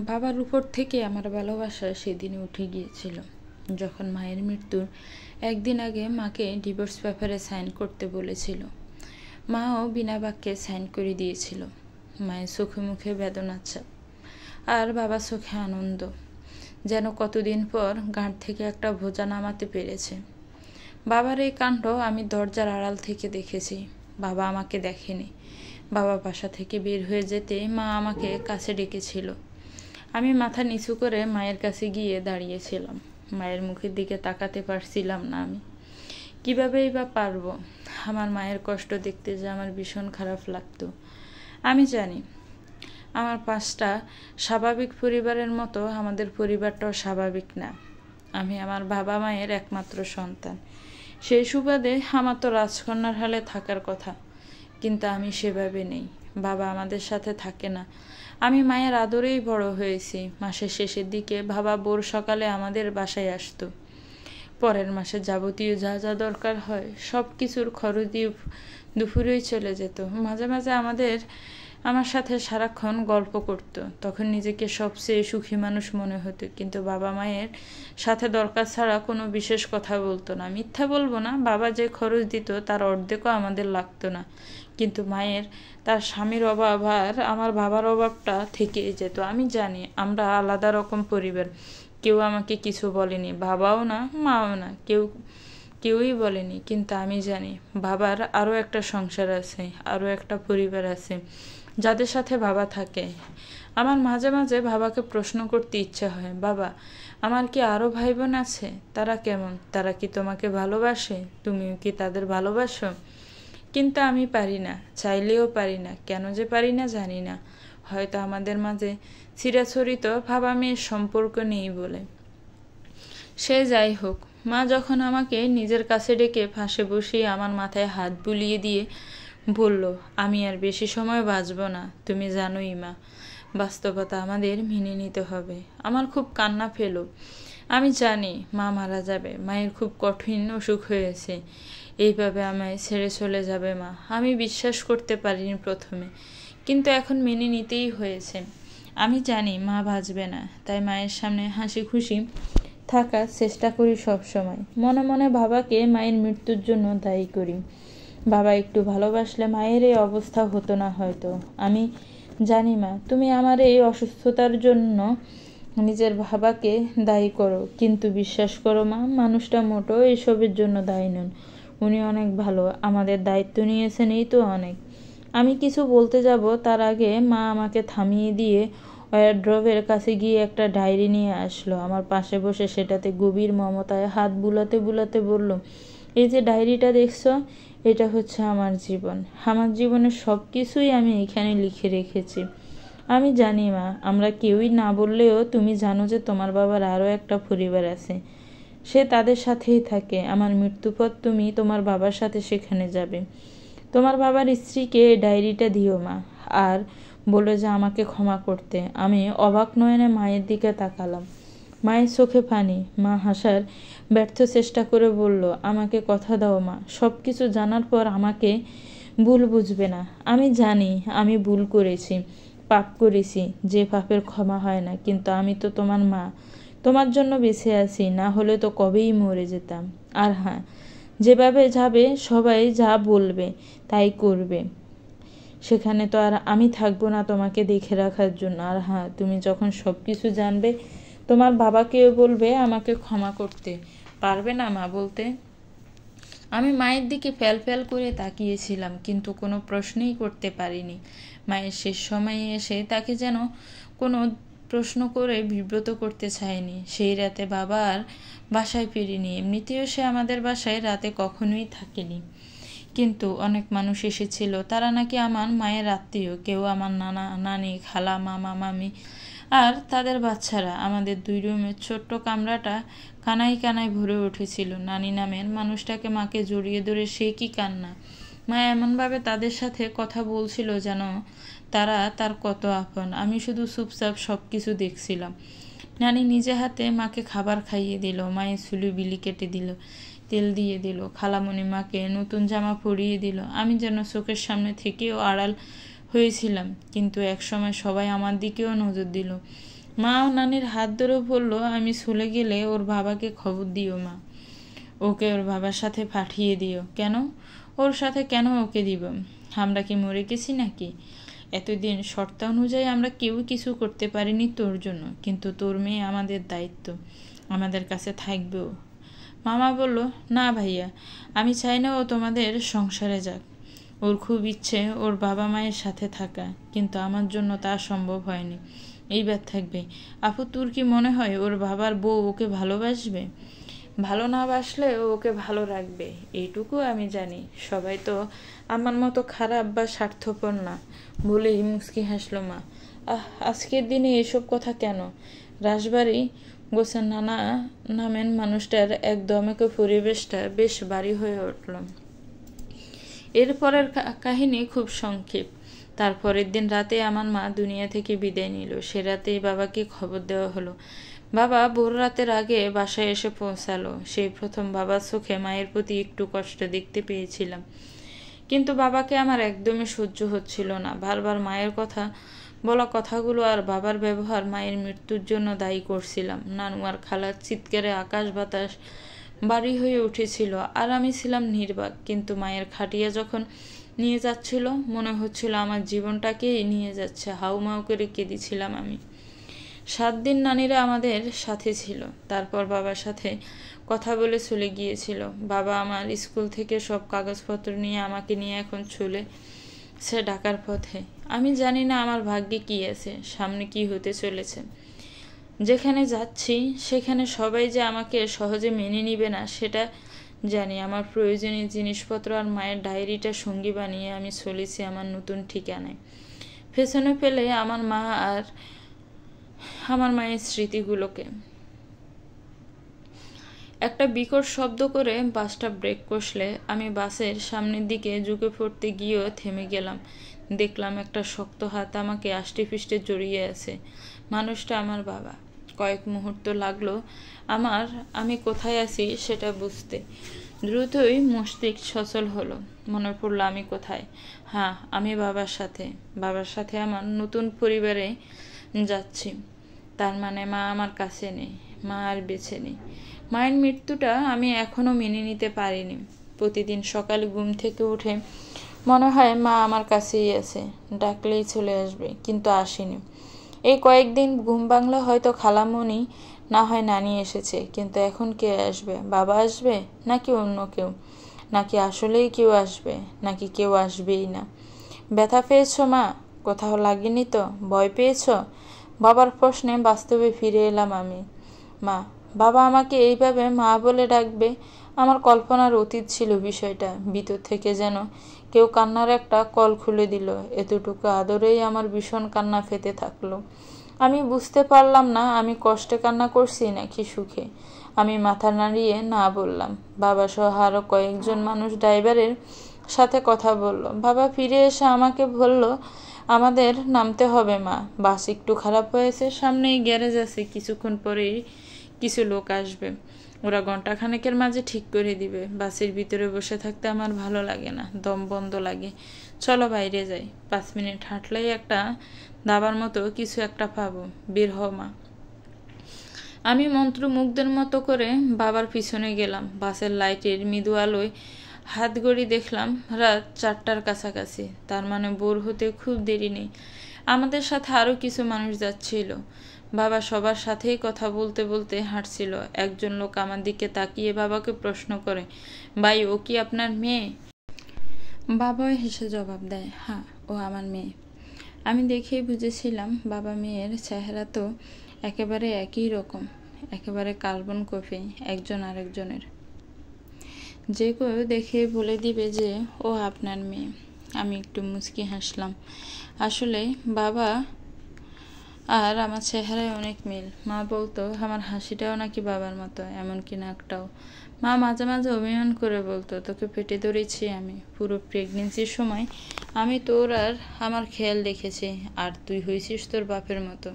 বাবার উপর থেকে আমার ভালোবাসা সেদিনে উঠে গিয়েছিল যখন মায়ের মৃত্যুর একদিন আগে মাকে ডিভোর্স পেপারে সাইন করতে বলেছিল। মাও বিনা বাক্যে সাইন করে দিয়েছিল। মায়ের চোখে মুখে বেদনা ছাপ আর বাবার চোখে আনন্দ, যেন কতদিন পর গাঁট থেকে একটা বোঝা নামাতে পেরেছে। বাবার এই কাণ্ড আমি দরজার আড়াল থেকে দেখেছি। বাবা আমাকে দেখেনি। বাবা বাসা থেকে বের হয়ে যেতে মা আমাকে কাছে ডেকেছিল। আমি মাথা নিচু করে মায়ের কাছে গিয়ে দাঁড়িয়েছিলাম। মায়ের মুখের দিকে তাকাতে পারছিলাম না। আমি কীভাবেই বা পারবো? আমার মায়ের কষ্ট দেখতে যে আমার ভীষণ খারাপ লাগতো। আমি জানি আমার 5টা স্বাভাবিক পরিবারের মতো আমাদের পরিবারটাও স্বাভাবিক না। আমি আমার বাবা মায়ের একমাত্র সন্তান। সেই সুবাদে আমার তো রাজকন্যার হালে থাকার কথা, কিন্তু আমি সেভাবে নেই। বাবা আমাদের সাথে থাকে না। আমি মায়ের আদরেই বড় হয়েছি। মাসের শেষের দিকে বাবা ভোর সকালে আমাদের বাসায় আসতো। পরের মাসে যাবতীয় যা যা দরকার হয় সব কিছুর খরচ দিয়ে দুপুরেই চলে যেত। মাঝে মাঝে আমার সাথে সারাক্ষণ গল্প করতো। তখন নিজেকে সবচেয়ে সুখী মানুষ মনে হতো। কিন্তু বাবা মায়ের সাথে দরকার ছাড়া কোনো বিশেষ কথা বলতো না। মিথ্যা বলবো না, বাবা যে খরচ দিত তার অর্ধেকও আমাদের লাগতো না। কিন্তু মায়ের তার স্বামীর অভাব আর আমার বাবার অভাবটা থেকেই যেত। আমি জানি আমরা আলাদা রকম পরিবার। কেউ আমাকে কিছু বলেনি, বাবাও না, মাও না, কেউই বলেনি। কিন্তু আমি জানি বাবার আরও একটা সংসার আছে, আরও একটা পরিবার আছে যাদের সাথে বাবা থাকে। আমার মাঝে মাঝে বাবাকে প্রশ্ন করতে ইচ্ছা হয়, বাবা, আমার কি আরও ভাই বোন আছে? তারা কেমন? তারা কি তোমাকে ভালোবাসে? তুমিও কি তাদের ভালোবাসো? কিন্তু আমি পারি না, চাইলেও পারি না। কেন যে পারি না জানি না। হয়তো আমাদের মাঝে চিরাচরিত বাবা মেয়ের সম্পর্ক নেই বলে। সে যাই হোক, মা যখন আমাকে নিজের কাছে ডেকে পাশে বসিয়ে আমার মাথায় হাত বুলিয়ে দিয়ে বলল, আমি আর বেশি সময় বাঁচব না। তুমি জানোই মা, বাস্তবতা আমাদের মেনে নিতে হবে। আমার খুব কান্না পেল। আমি জানি মা মারা যাবে। মায়ের খুব কঠিন অসুখ হয়েছে। এইভাবে আমায় ছেড়ে চলে যাবে মা। আমি বিশ্বাস করতে পারিনি প্রথমে, কিন্তু এখন মেনে নিতেই হয়েছে। আমি জানি মা বাঁচবে না, তাই মায়ের সামনে হাসি খুশি থাকার চেষ্টা করি সব সময়। মনে মনে বাবাকে মায়ের মৃত্যুর জন্য দায়ী করি। বাবা একটু ভালোবাসলে মায়ের এই অবস্থা হতো না হয়তো। আমি জানি মা, তুমি আমার এই অসুস্থতার জন্য নিজের বাবাকে দায়ী করো, কিন্তু বিশ্বাস করো মা, মানুষটা মোটেও এসবের জন্য দায়ী নন। উনি অনেক ভালো, আমাদের দায়িত্ব নিয়েছেন, এই তো অনেক। আমি কিছু বলতে যাব তার আগে মা আমাকে থামিয়ে দিয়ে ওয়ারড্রোবের কাছে গিয়ে একটা ডায়েরি নিয়ে আসলো। আমার পাশে বসে সেটাতে গভীর মমতায় হাত বুলাতে বুলাতে বলল, এই যে ডায়েরিটা দেখছো, এটা হচ্ছে আমার জীবন। আমার জীবনের সব কিছুই আমি এখানে লিখে রেখেছি। আমি জানি মা, আমরা কেউই না বললেও তুমি জানো যে তোমার বাবার আরও একটা পরিবার আছে। সে তাদের সাথেই থাকে। আমার মৃত্যুর পর তুমি তোমার বাবার সাথে সেখানে যাবে। তোমার বাবার স্ত্রীকে এই ডায়েরিটা দিও মা, আর বলে যে আমাকে ক্ষমা করতে। আমি অবাক নয়নে মায়ের দিকে তাকালাম। মায়ের চোখে পানি। মা হাসার ব্যর্থ চেষ্টা করে বলল, আমাকে কথা দাও মা, সব কিছু জানার পর আমাকে ভুল বুঝবে না। আমি জানি আমি ভুল করেছি, পাপ করেছি, যে পাপের ক্ষমা হয় না। কিন্তু আমি তো তোমার মা, তোমার জন্য বেঁচে আছি। না হলে তো কবেই মরে যেতাম। আর হ্যাঁ, যেভাবে যাবে সবাই যা বলবে তাই করবে, সেখানে তো আর আমি থাকবো না তোমাকে দেখে রাখার জন্য। আর হ্যাঁ, তুমি যখন সব কিছু জানবে তোমার বাবাকেও বলবে আমাকে ক্ষমা করতে। পারবে না মা বলতে? আমি মায়ের দিকে ফ্যাল ফ্যাল করে তাকিয়েছিলাম, কিন্তু কোনো প্রশ্নই করতে পারিনি। মায়ের শেষ সময়ে এসে তাকে যেন কোনো প্রশ্ন করে বিব্রত করতে চায়নি। সেই রাতে বাবা আর বাসায় ফিরিনি। এমনিতেও সে আমাদের বাসায় রাতে কখনোই থাকেনি। কিন্তু অনেক মানুষ এসেছিল। তারা নাকি আমার মায়ের আত্মীয়। কেউ আমার নানা নানি, খালা, মামা মামি আর তাদের বাচ্চারা। আমাদের 2 রুমের ছোট্ট কামরাটা কানায় কানায় ভরে উঠেছিল। নানি নামের মানুষটাকে মাকে জড়িয়ে ধরে সে কি কান্না! মা এমনভাবে তাদের সাথে কথা বলছিল যেন তারা তার কত আপন। আমি শুধু চুপচাপ সব কিছু দেখছিলাম। নানি নিজে হাতে মাকে খাবার খাইয়ে দিল, মায়ের চুলি বিলি কেটে দিল, তেল দিয়ে দিল। খালামণি মাকে নতুন জামা পরিয়ে দিল। আমি যেন চোখের সামনে থেকেও আড়াল হয়েছিলাম, কিন্তু একসময় সবাই আমার দিকেও নজর দিল। মা ও নানির হাত ধরে বলল, আমি চলে গেলে ওর বাবাকে খবর দিও মা, ওকে ওর বাবার সাথে পাঠিয়ে দিও। কেন? ওর সাথে কেন ওকে দিব? আমরা কি মরে গেছি নাকি? এতদিন শর্ত অনুযায়ী আমরা কেউ কিছু করতে পারিনি তোর জন্য, কিন্তু তোর মেয়ে আমাদের দায়িত্ব, আমাদের কাছে থাকবেও। মামা বলল, না ভাইয়া, আমি চাই না ও তোমাদের সংসারে যাক। ওর খুব ইচ্ছে ওর বাবা মায়ের সাথে থাকা, কিন্তু আমার জন্য তা সম্ভব হয়নি। এইবার থাকবে। আপু, তোর কি মনে হয় ওর বাবার বউ ওকে ভালোবাসবে? ভালো না বাসলে ও ওকে ভালো রাখবে, এইটুকু আমি জানি। সবাই তো আমার মতো খারাপ বা স্বার্থপর না, বলেই মুচকি হাসলো মা। আজকের দিনে এসব কথা কেন? রাজবাড়ি গোছের নানা নামেন মানুষটার একদমকে পরিবেশটা বেশ ভারী হয়ে উঠল। এরপরের কাহিনী খুব সংক্ষেপ। তারপরের দিন রাতে আমার মা দুনিয়া থেকে বিদায় নিল। সে রাতেই বাবাকে খবর দেওয়া হলো। বাবা ভোর রাতের আগে বাসায় এসে পৌঁছালো। সেই প্রথম বাবার চোখে মায়ের প্রতি একটু কষ্ট দেখতে পেয়েছিলাম, কিন্তু বাবাকে আমার একদমই সহ্য হচ্ছিল না। বারবার মায়ের কথা বলা কথাগুলো আর বাবার ব্যবহার মায়ের মৃত্যুর জন্য দায়ী করছিলাম। নানু আর খালার চিৎকারে আকাশ বাতাস বাড়ি হয়ে উঠেছিল, আর আমি ছিলাম নির্বাক। কিন্তু মায়ের খাটিয়া যখন নিয়ে যাচ্ছিল, মনে হচ্ছিল আমার জীবনটাকেই নিয়ে যাচ্ছে। হাউমাউ করে কেঁদেছিলাম আমি। 7 দিন নানিরা আমাদের সাথে ছিল, তারপর বাবার সাথে কথা বলে চলে গিয়েছিল। বাবা আমার স্কুল থেকে সব কাগজপত্র নিয়ে আমাকে নিয়ে এখন সে ঢাকার পথে। আমি জানি না আমার ভাগ্যে কি আছে, সামনে কি হতে চলেছে। যেখানে যাচ্ছি সেখানে সবাই যে আমাকে সহজে মেনে নিবে না সেটা জানি। আমার প্রয়োজনীয় জিনিসপত্র আর মায়ের ডায়েরিটা সঙ্গী বানিয়ে আমি চলেছি আমার নতুন ঠিকানায়। পেছনে ফেলে আমার মা আর আমার মায়ের স্মৃতিগুলোকে। একটা বিকট শব্দ করে বাসটা ব্রেক কষলে আমি বাসের সামনের দিকে ঝুঁকে পড়তে গিয়েও থেমে গেলাম। দেখলাম একটা শক্ত হাত আমাকে আষ্টে ফিষ্টে জড়িয়ে আছে। মানুষটা আমার বাবা। কয়েক মুহূর্ত লাগলো আমি কোথায় আছি সেটা বুঝতে। দ্রুতই মস্তিষ্ক সচল হলো। মনে পড়লো আমি কোথায়। হ্যাঁ, আমি বাবার সাথে আমার নতুন পরিবারে যাচ্ছি। তার মানে মা আমার কাছে নেই, মা আর বেঁচে নেই। মায়ের মৃত্যুটা আমি এখনো মেনে নিতে পারিনি। প্রতিদিন সকালে ঘুম থেকে উঠে মনে হয় মা আমার কাছেই আছে, ডাকলেই চলে আসবে, কিন্তু আসেনি। এই কয়েকদিন ঘুম ভাঙলে হয়তো খালামণি, না হয় নানি এসেছে, কিন্তু এখন কে আসবে? বাবা আসবে নাকি অন্য কেউ? নাকি আসলেই কেউ আসবে, নাকি কেউ আসবেই না? ব্যথা পেয়েছ মা? কোথাও লাগেনি তো? ভয় পেয়েছ? বাবার প্রশ্নে বাস্তবে ফিরে এলাম আমি। মা, বাবা আমাকে এইভাবে মা বলে ডাকবে? আমার কল্পনার অতীত ছিল বিষয়টা। ভিতর থেকে যেন কেউ কান্নার একটা কল খুলে দিল। এতটুকু আদরেই আমার ভীষণ কান্না ফেটে থাকলো। আমি বুঝতে পারলাম না আমি কষ্টে কান্না করছি নাকি সুখে। আমি মাথা নাড়িয়ে না বললাম। বাবা সহ আরো কয়েকজন মানুষ ড্রাইভারের সাথে কথা বলল। বাবা ফিরে এসে আমাকে বলল, আমাদের নামতে হবে মা, বাস একটু খারাপ হয়েছে, সামনেই গ্যারেজ আছে, কিছুক্ষণ পরেই কিছু লোক আসবে, ওরা ঘন্টাখানেকের মাঝে ঠিক করে দিবে। বাসের ভিতরে বসে থাকতে আমার ভালো লাগে না, দম বন্ধ লাগে। চলো বাইরে যাই, 5 মিনিট হাঁটলেই একটা দাবার মতো কিছু একটা পাবো, বের হ মা। আমি মন্ত্রমুগ্ধের মতো করে বাবার পিছনে গেলাম। বাসের লাইটের মৃদু আলোয় হাত ঘড়ি দেখলাম রাত 4টার কাছাকাছি। তার মানে ভোর হতে খুব দেরি নেই। আমাদের সাথে আরো কিছু মানুষ যাচ্ছিল। বাবা সবার সাথেই কথা বলতে বলতে হাঁটছিল। একজন লোক আমার দিকে তাকিয়ে বাবাকে প্রশ্ন করে, ভাই, ও কি আপনার মেয়ে? বাবাও হেসে জবাব দেয়, হ্যাঁ, ও আমার মেয়ে। আমি দেখেই বুঝেছিলাম বাবা মেয়ের চেহারা তো একেবারে একই রকম, একেবারে কার্বন কপি একজন আরেকজনের। যে কেউ দেখে বলে দিবে যে ও আপনার মেয়ে। আমি একটু মুচকি হাসলাম। আসলে বাবা আর আমার চেহারায় অনেক মিল। মা বলতো আমার হাসিটাও নাকি বাবার মতো, এমনকি নাকটাও। মা মাঝে মাঝে অভিমান করে বলতো, তোকে পেটে ধরেছি আমি। পুরো প্রেগনেন্সির সময় আমি তোর আর আমার খেয়াল রেখেছি, আর তুই হয়েছিস তোর বাপের মতো।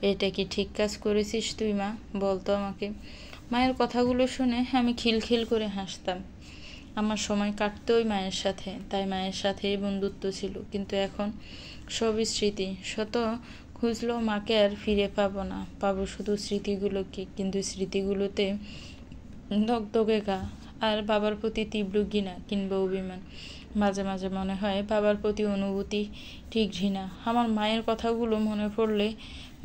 এটা কি ঠিক কাজ করেছিস তুই মা? বলতো আমাকে। মায়ের কথাগুলো শুনে আমি খিলখিল করে হাসতাম। আমার সময় কাটতো ওই মায়ের সাথে, তাই মায়ের সাথেই বন্ধুত্ব ছিল। কিন্তু এখন সবই স্মৃতি, শত খুঁজলো মাকে আর ফিরে পাবো না, পাবো শুধু স্মৃতিগুলোকে। কিন্তু স্মৃতিগুলোতে দগদগে গা আর বাবার প্রতি তীব্র ঘৃণা কিংবা অভিমান। মাঝে মাঝে মনে হয় বাবার প্রতি অনুভূতি ঠিক ঘৃণা। আমার মায়ের কথাগুলো মনে পড়লে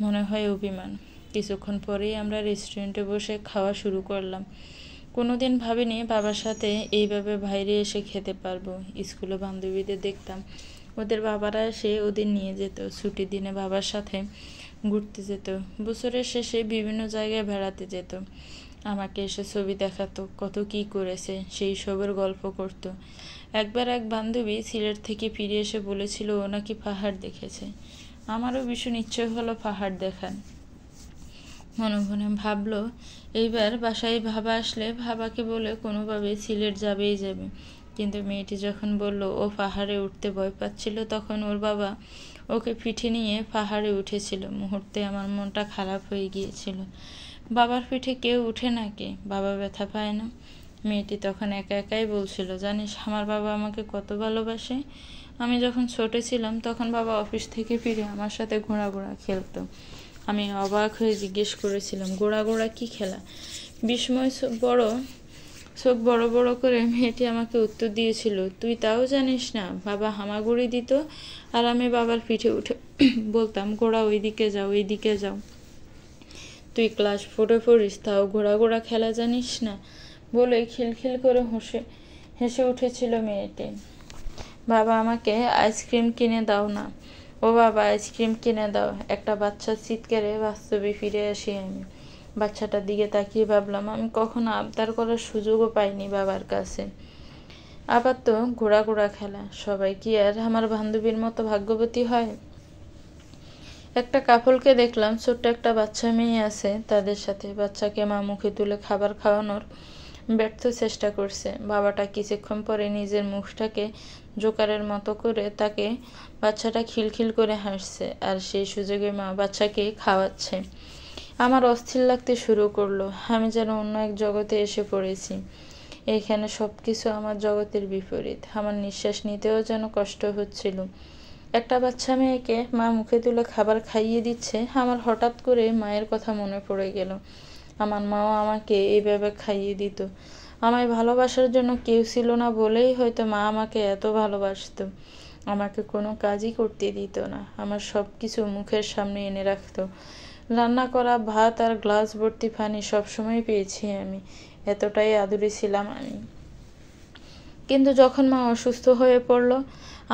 মনে হয় অভিমান। কিছুক্ষণ পরেই আমরা রেস্টুরেন্টে বসে খাওয়া শুরু করলাম। কোনোদিন ভাবিনি বাবার সাথে এইভাবে বাইরে এসে খেতে পারবো। স্কুলে বান্ধবীদের দেখতাম, ওদের বাবারা এসে ওদের নিয়ে যেত। ছুটির দিনে বাবার সাথে ঘুরতে যেত, বছরের শেষে বিভিন্ন জায়গায় বেড়াতে যেত। আমাকে এসে ছবি দেখাতো, কত কি করেছে সেই সবের গল্প করত। একবার এক বান্ধবী সিলেট থেকে ফিরে এসে বলেছিল ও নাকি পাহাড় দেখেছে। আমারও ভীষণ ইচ্ছে হলো পাহাড় দেখার। মনে মনে ভাবলো এইবার বাসায় ভাবা আসলে ভাবাকে বলে কোনোভাবে সিলেট যাবেই যাবে। কিন্তু মেয়েটি যখন বলল ও পাহাড়ে উঠতে ভয় পাচ্ছিল, তখন ওর বাবা ওকে পিঠে নিয়ে পাহাড়ে উঠেছিল। মুহূর্তে আমার মনটা খারাপ হয়ে গিয়েছিল। বাবার পিঠে কেউ উঠে নাকি? বাবা ব্যথা পায় না? মেয়েটি তখন একা একাই বলছিল, জানিস আমার বাবা আমাকে কত ভালোবাসে। আমি যখন ছোট ছিলাম তখন বাবা অফিস থেকে ফিরে আমার সাথে ঘোড়া খেলতো। আমি অবাক হয়ে জিজ্ঞেস করেছিলাম, ঘোড়া কি খেলা? বিস্ময় চোখ বড় বড় করে মেয়েটি আমাকে উত্তর দিয়েছিল, তুই তাও জানিস না? বাবা হামাগুড়ি দিত আর আমি বাবার পিঠে উঠে বলতাম, ঘোড়া ওইদিকে যাও, ওইদিকে যাও। তুই ক্লাস 4-এ পড়িস, তাও ঘোড়া খেলা জানিস না? বলে খিলখিল করে হেসে উঠেছিল মেয়েটি। বাবা আমাকে আইসক্রিম কিনে দাও না, ও বাবা আইসক্রিম কিনে দাও। একটা বাচ্চার চিৎকারে বাস্তবে ফিরে আসি আমি। বাচ্চাটার দিকে তাকিয়ে ভাবলাম আমি কখনো আবদার করার সুযোগও পাইনি বাবার কাছে। আবার তো ঘোড়া খেলা, সবাই কি আর আমার বান্ধবীর মতো ভাগ্যবতী হয়? একটা কাপলকে দেখলাম, ছোট্ট একটা বাচ্চা মেয়ে আছে তাদের সাথে। বাচ্চাকে মা মুখে তুলে খাবার খাওয়ানোর ব্যর্থ চেষ্টা করছে। বাবাটা কিছুক্ষণ পরে নিজের মুখটাকে জোকারের মতো করে তাকে বাচ্চাটা খিলখিল করে হাসছে, আর সেই সুযোগে মা বাচ্চাকে খাওয়াচ্ছে। আমার অস্থির লাগতে শুরু করলো। আমি যেন অন্য এক জগতে এসে পড়েছি। এইখানে সবকিছু আমার জগতের বিপরীত। আমার নিঃশ্বাস নিতেও যেন কষ্ট হচ্ছিল। একটা বাচ্চা মেয়েকে মা মুখে তুলে খাবার খাইয়ে দিচ্ছে। আমার হঠাৎ করে মায়ের কথা মনে পড়ে গেল। আমার মাও আমাকে এইভাবে খাইয়ে দিত। আমায় ভালোবাসার জন্য কেউ ছিল না বলেই হয়তো মা আমাকে এত ভালোবাসত। আমাকে কোনো কাজই করতে দিত না, আমার সব কিছু মুখের সামনে এনে রাখত। রান্না করা ভাত আর গ্লাস ভর্তি পানি সবসময় পেয়েছি আমি। এতটাই আদুরে ছিলাম আমি। কিন্তু যখন মা অসুস্থ হয়ে পড়ল,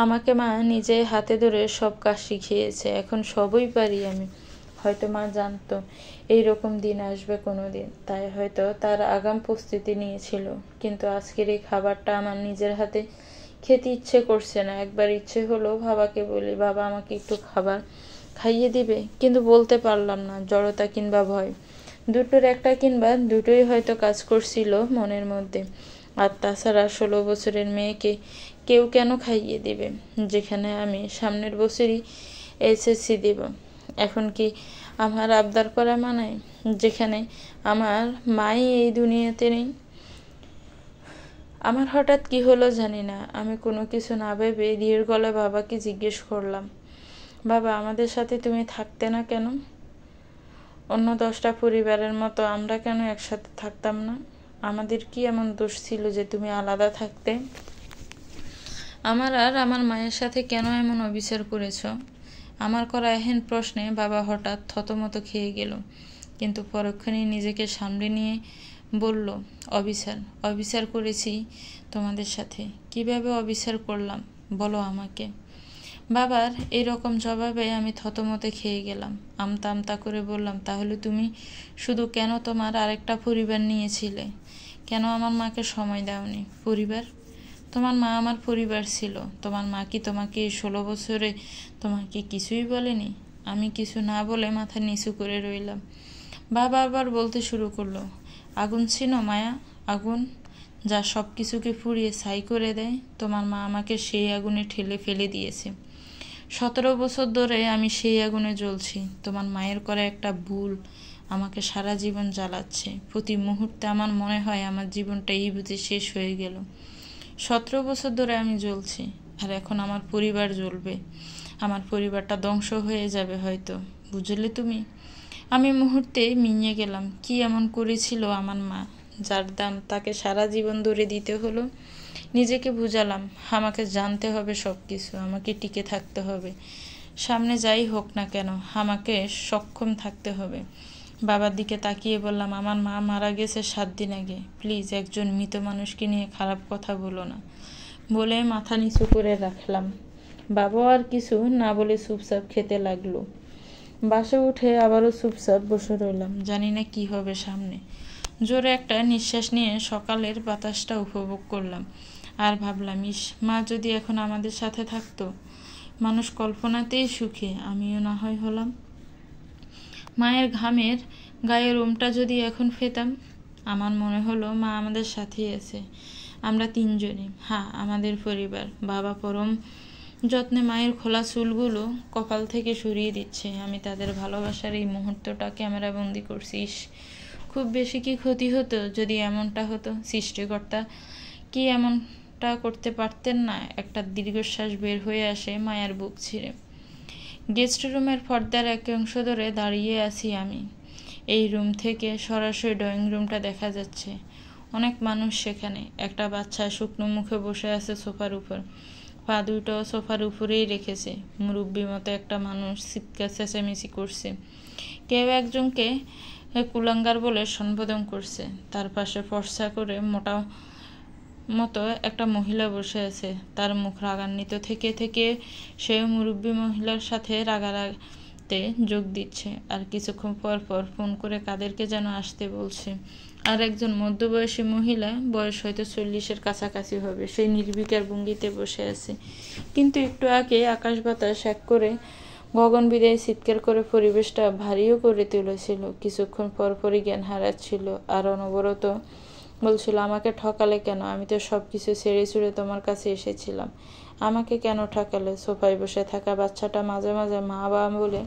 আমাকে মা নিজে হাতে ধরে সব কাজ শিখিয়েছে। এখন সবই পারি আমি। হয়তো মা জানতো এইরকম দিন আসবে কোনোদিন, তাই হয়তো তার আগাম প্রস্তুতি নিয়েছিল। কিন্তু আজকের এই খাবারটা আমার নিজের হাতে খেতে ইচ্ছে করছে না। একবার ইচ্ছে হলো বাবাকে বলি, বাবা আমাকে একটু খাবার খাইয়ে দিবে, কিন্তু বলতে পারলাম না। জড়তা কিংবা ভয়, দুটোর একটা কিংবা দুটোই হয়তো কাজ করছিল মনের মধ্যে। আর তাছাড়া 16 বছরের মেয়েকে কেউ কেন খাইয়ে দিবে, যেখানে আমি সামনের বছরই SSC দেব। এখন কি আমার আবদার করা মানায়, যেখানে আমার মাই এই দুনিয়াতে নেই? আমার হঠাৎ কি হলো জানি না। আমি কোনো কিছু না ভেবে ধীর গলায় বাবাকে জিজ্ঞেস করলাম, বাবা আমাদের সাথে তুমি থাকতে না কেন? অন্য 10টা পরিবারের মতো আমরা কেন একসাথে থাকতাম না? আমাদের কি এমন দোষ ছিল যে তুমি আলাদা থাকতে? আমার আর আমার মায়ের সাথে কেন এমন অবিচার করেছ? আমার করা এহেন প্রশ্নে বাবা হঠাৎ থতমত খেয়ে গেল, কিন্তু পরক্ষণেই নিজেকে সামলে নিয়ে বলল, অবিচার করেছি তোমাদের সাথে। কিভাবে অবিচার করলাম বলো আমাকে? বাবার এরকম জবাবে আমি থতমতে খেয়ে গেলাম। আমতা করে বললাম, তাহলে তুমি শুধু কেন তোমার আরেকটা পরিবার নিয়েছিলে? কেন আমার মাকে সময় দাওনি? পরিবার? তোমার মা আমার পরিবার ছিল। তোমার মা কি তোমাকে 16 বছরে তোমাকে কিছুই বলেনি? আমি কিছু না বলে মাথা নিচু করে রইলাম। বাবা আবার বলতে শুরু করলো, আগুন ছিল মায়া, আগুন যা সব কিছুকে পুড়িয়ে ছাই করে দেয়। তোমার মা আমাকে সেই আগুনে ঠেলে ফেলে দিয়েছে। 17 বছর ধরে আমি সেই আগুনে জ্বলছি। তোমার মায়ের করা একটা ভুল আমাকে সারা জীবন জ্বালাচ্ছে। প্রতি মুহূর্তে আমার মনে হয় আমার জীবনটা এই বুঝে শেষ হয়ে গেল। 17 বছর ধরে আমি জ্বলছি, আর এখন আমার পরিবার জ্বলবে। আমার পরিবারটা ধ্বংস হয়ে যাবে হয়তো, বুঝলে তুমি? আমি মুহূর্তে মিনিয়ে গেলাম। কি এমন করেছিল আমার মা যার দাম তাকে সারা জীবন ধরে দিতে হলো? নিজেকে বুঝালাম, আমাকে জানতে হবে সব কিছু, আমাকে টিকে থাকতে হবে, সামনে যাই হোক না কেন আমাকে সক্ষম থাকতে হবে। বাবার দিকে তাকিয়ে বললাম, আমার মা মারা গেছে 7 দিন আগে, প্লিজ একজন মৃত মানুষকে নিয়ে খারাপ কথা বলো না। বলে মাথা নিচু করে রাখলাম। বাবা আর কিছু না বলে চুপচাপ খেতে লাগলো। বাসে উঠে আবারও চুপচাপ বসে রইলাম, জানি না কি হবে সামনে। জোরে একটা নিঃশ্বাস নিয়ে সকালের বাতাসটা উপভোগ করলাম আর ভাবলাম, ইস, মা যদি এখন আমাদের সাথে থাকতো। মানুষ কল্পনাতেই সুখে, আমিও না হয় হলাম। মায়ের ঘামের গায়ের রুমটা যদি এখন পেতাম। আমার মনে হলো মা আমাদের সাথেই আছে, আমরা 3 জনই। হ্যাঁ, আমাদের পরিবার। বাবা পরম যত্নে মায়ের খোলা চুলগুলো কপাল থেকে সরিয়ে দিচ্ছে। আমি তাদের ভালোবাসার এই মুহূর্তটা ক্যামেরাবন্দি করছি। খুব বেশি কি ক্ষতি হতো যদি এমনটা হতো? সৃষ্টিকর্তা কি এমনটা করতে পারতেন না? একটা দীর্ঘশ্বাস বের হয়ে আসে মায়ের বুক ছিঁড়ে। গেস্ট রুমের পর্দার এক অংশ ধরে দাঁড়িয়ে আছি আমি। এই রুম থেকে সরাসরি ড্রয়িং রুমটা দেখা যাচ্ছে। অনেক মানুষ সেখানে। একটা বাচ্চা শুকনো মুখে বসে আছে সোফার উপর, পা দুটো সোফার উপরেই রেখেছে। মুরব্বী মতো একটা মানুষ চিৎকার চেঁচামেচি করছে। কেউ একজনকে কুলাঙ্গার বলে সম্বোধন করছে। তার পাশে ফর্সা করে মোটা মতো একটা মহিলা বসে আছে। তার মুখ রাগান্বিত থেকে থেকে সে মুরব্বী মহিলার সাথে রাগারাগিতে যোগ দিচ্ছে। আর কিছুক্ষণ পর পর ফোন করে কাদেরকে যেন আসতে বলছে। আর একজন মধ্যবয়সী মহিলা, বয়স হয়তো 40-এর কাছাকাছি হবে, সেই নির্বিকার ভঙ্গিতে বসে আছে। কিন্তু একটু আগে আকাশ বাতাস এক করে গগন বিদায় চিৎকার করে পরিবেশটা ভারীও করে তুলেছিল। কিছুক্ষণ পরপরই জ্ঞান হারাচ্ছিল আর অনবরত বলছিল, আমাকে ঠকালে কেন? আমি তো সব কিছু ছেড়ে ছুড়ে তোমার কাছে এসেছিলাম, আমাকে কেন ঠকালে? সোফায় বসে থাকা বাচ্চাটা মাঝে মাঝে মা বাবা বলে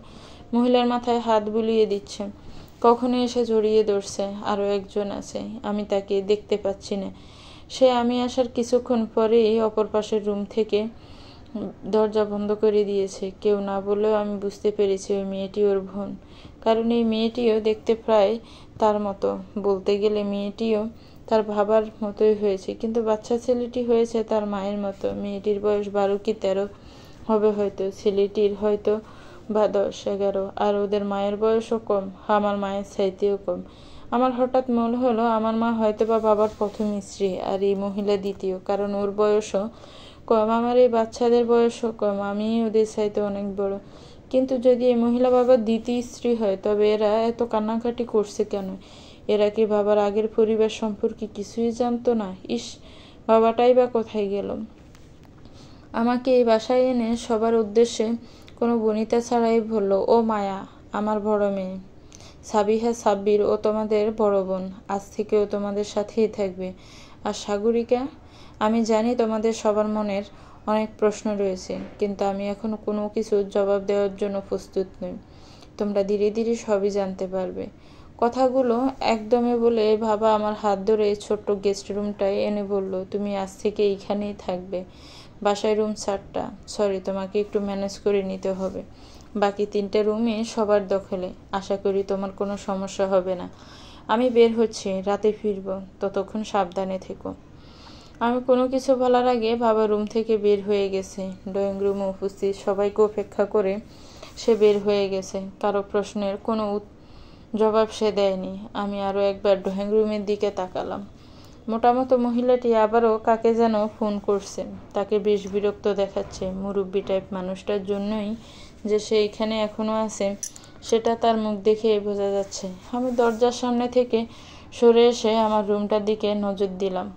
মহিলার মাথায় হাত বুলিয়ে দিচ্ছে। কখনো এসে জড়িয়ে ধরছে। আরও একজন আছে, আমি তাকে দেখতে পাচ্ছি না। সে আমি আসার কিছুক্ষণ পরেই অপর পাশের রুম থেকে দরজা বন্ধ করে দিয়েছে। কেউ না বললেও আমি বুঝতে পেরেছি ওই মেয়েটি ওর বোন, কারণ এই মেয়েটিও দেখতে প্রায় তার মতো। বলতে গেলে মেয়েটিও তার বাবার মতোই হয়েছে, কিন্তু বাচ্চা ছেলেটি হয়েছে তার মায়ের মতো। মেয়েটির বয়স 12 কি 13 হবে হয়তো, ছেলেটির হয়তো বা 10-11। আর ওদের মায়ের বয়সও কম, আমার মায়ের চাইতেও কম। আমার হঠাৎ মনে হলো আমার মা হয়তো বা বাবার প্রথম স্ত্রী আর এই মহিলা দ্বিতীয়, কারণ ওর বয়সও কম, আমার এই বাচ্চাদের বয়সও কম, আমি ওদের চাইতে অনেক বড়। কিন্তু যদি এই মহিলা বাবার দ্বিতীয় স্ত্রী হয়, তবে এরা এত কান্নাকাটি করছে কেন? এরা কি বাবার আগের পরিবার সম্পর্কে কিছুই জানতো না? ইস, বাবাটাই বা কোথায় গেল? আমাকে এই বাসায় এনে সবার উদ্দেশ্যে কোনো বনিতা ছাড়াই বলল, ও মায়া, আমার বড় মেয়ে সাবিহা সাব্বির, ও তোমাদের বড় বোন, আজ থেকে ও তোমাদের সাথেই থাকবে। আর সাগরিকা, আমি জানি তোমাদের সবার মনের অনেক প্রশ্ন রয়েছে, কিন্তু আমি এখন কোনো কিছু জবাব দেওয়ার জন্য প্রস্তুত নই। তোমরা ধীরে ধীরে সবই জানতে পারবে। কথাগুলো একদমে বলে বাবা আমার হাত ধরে ছোট্ট গেস্ট রুমটায় এনে বলল, তুমি আজ থেকে এইখানেই থাকবে। বাসায় রুম 4টা, সরি, তোমাকে একটু ম্যানেজ করে নিতে হবে। বাকি 3টে রুমে সবার দখলে। আশা করি তোমার কোনো সমস্যা হবে না। আমি বের হচ্ছি, রাতে ফিরব, ততক্ষণ সাবধানে থেকো। আমি কোনো কিছু বলার আগে বাবা রুম থেকে বের হয়ে গেছে। ড্রয়িং রুমে উপস্থিত সবাইকে উপেক্ষা করে সে বের হয়ে গেছে। কারো প্রশ্নের কোনো জবাব সে দেয়নি। আমি আরও একবার ড্রয়িং রুমের দিকে তাকালাম। মোটামতো মহিলাটি আবারও কাকে যেন ফোন করছে। তাকে বেশ বিরক্ত দেখাচ্ছে। মুরব্বি টাইপ মানুষটার জন্যই যে সে এখানে এখনো আছে সেটা তার মুখ দেখেই বোঝা যাচ্ছে। আমি দরজার সামনে থেকে সরে এসে আমার রুমটার দিকে নজর দিলাম।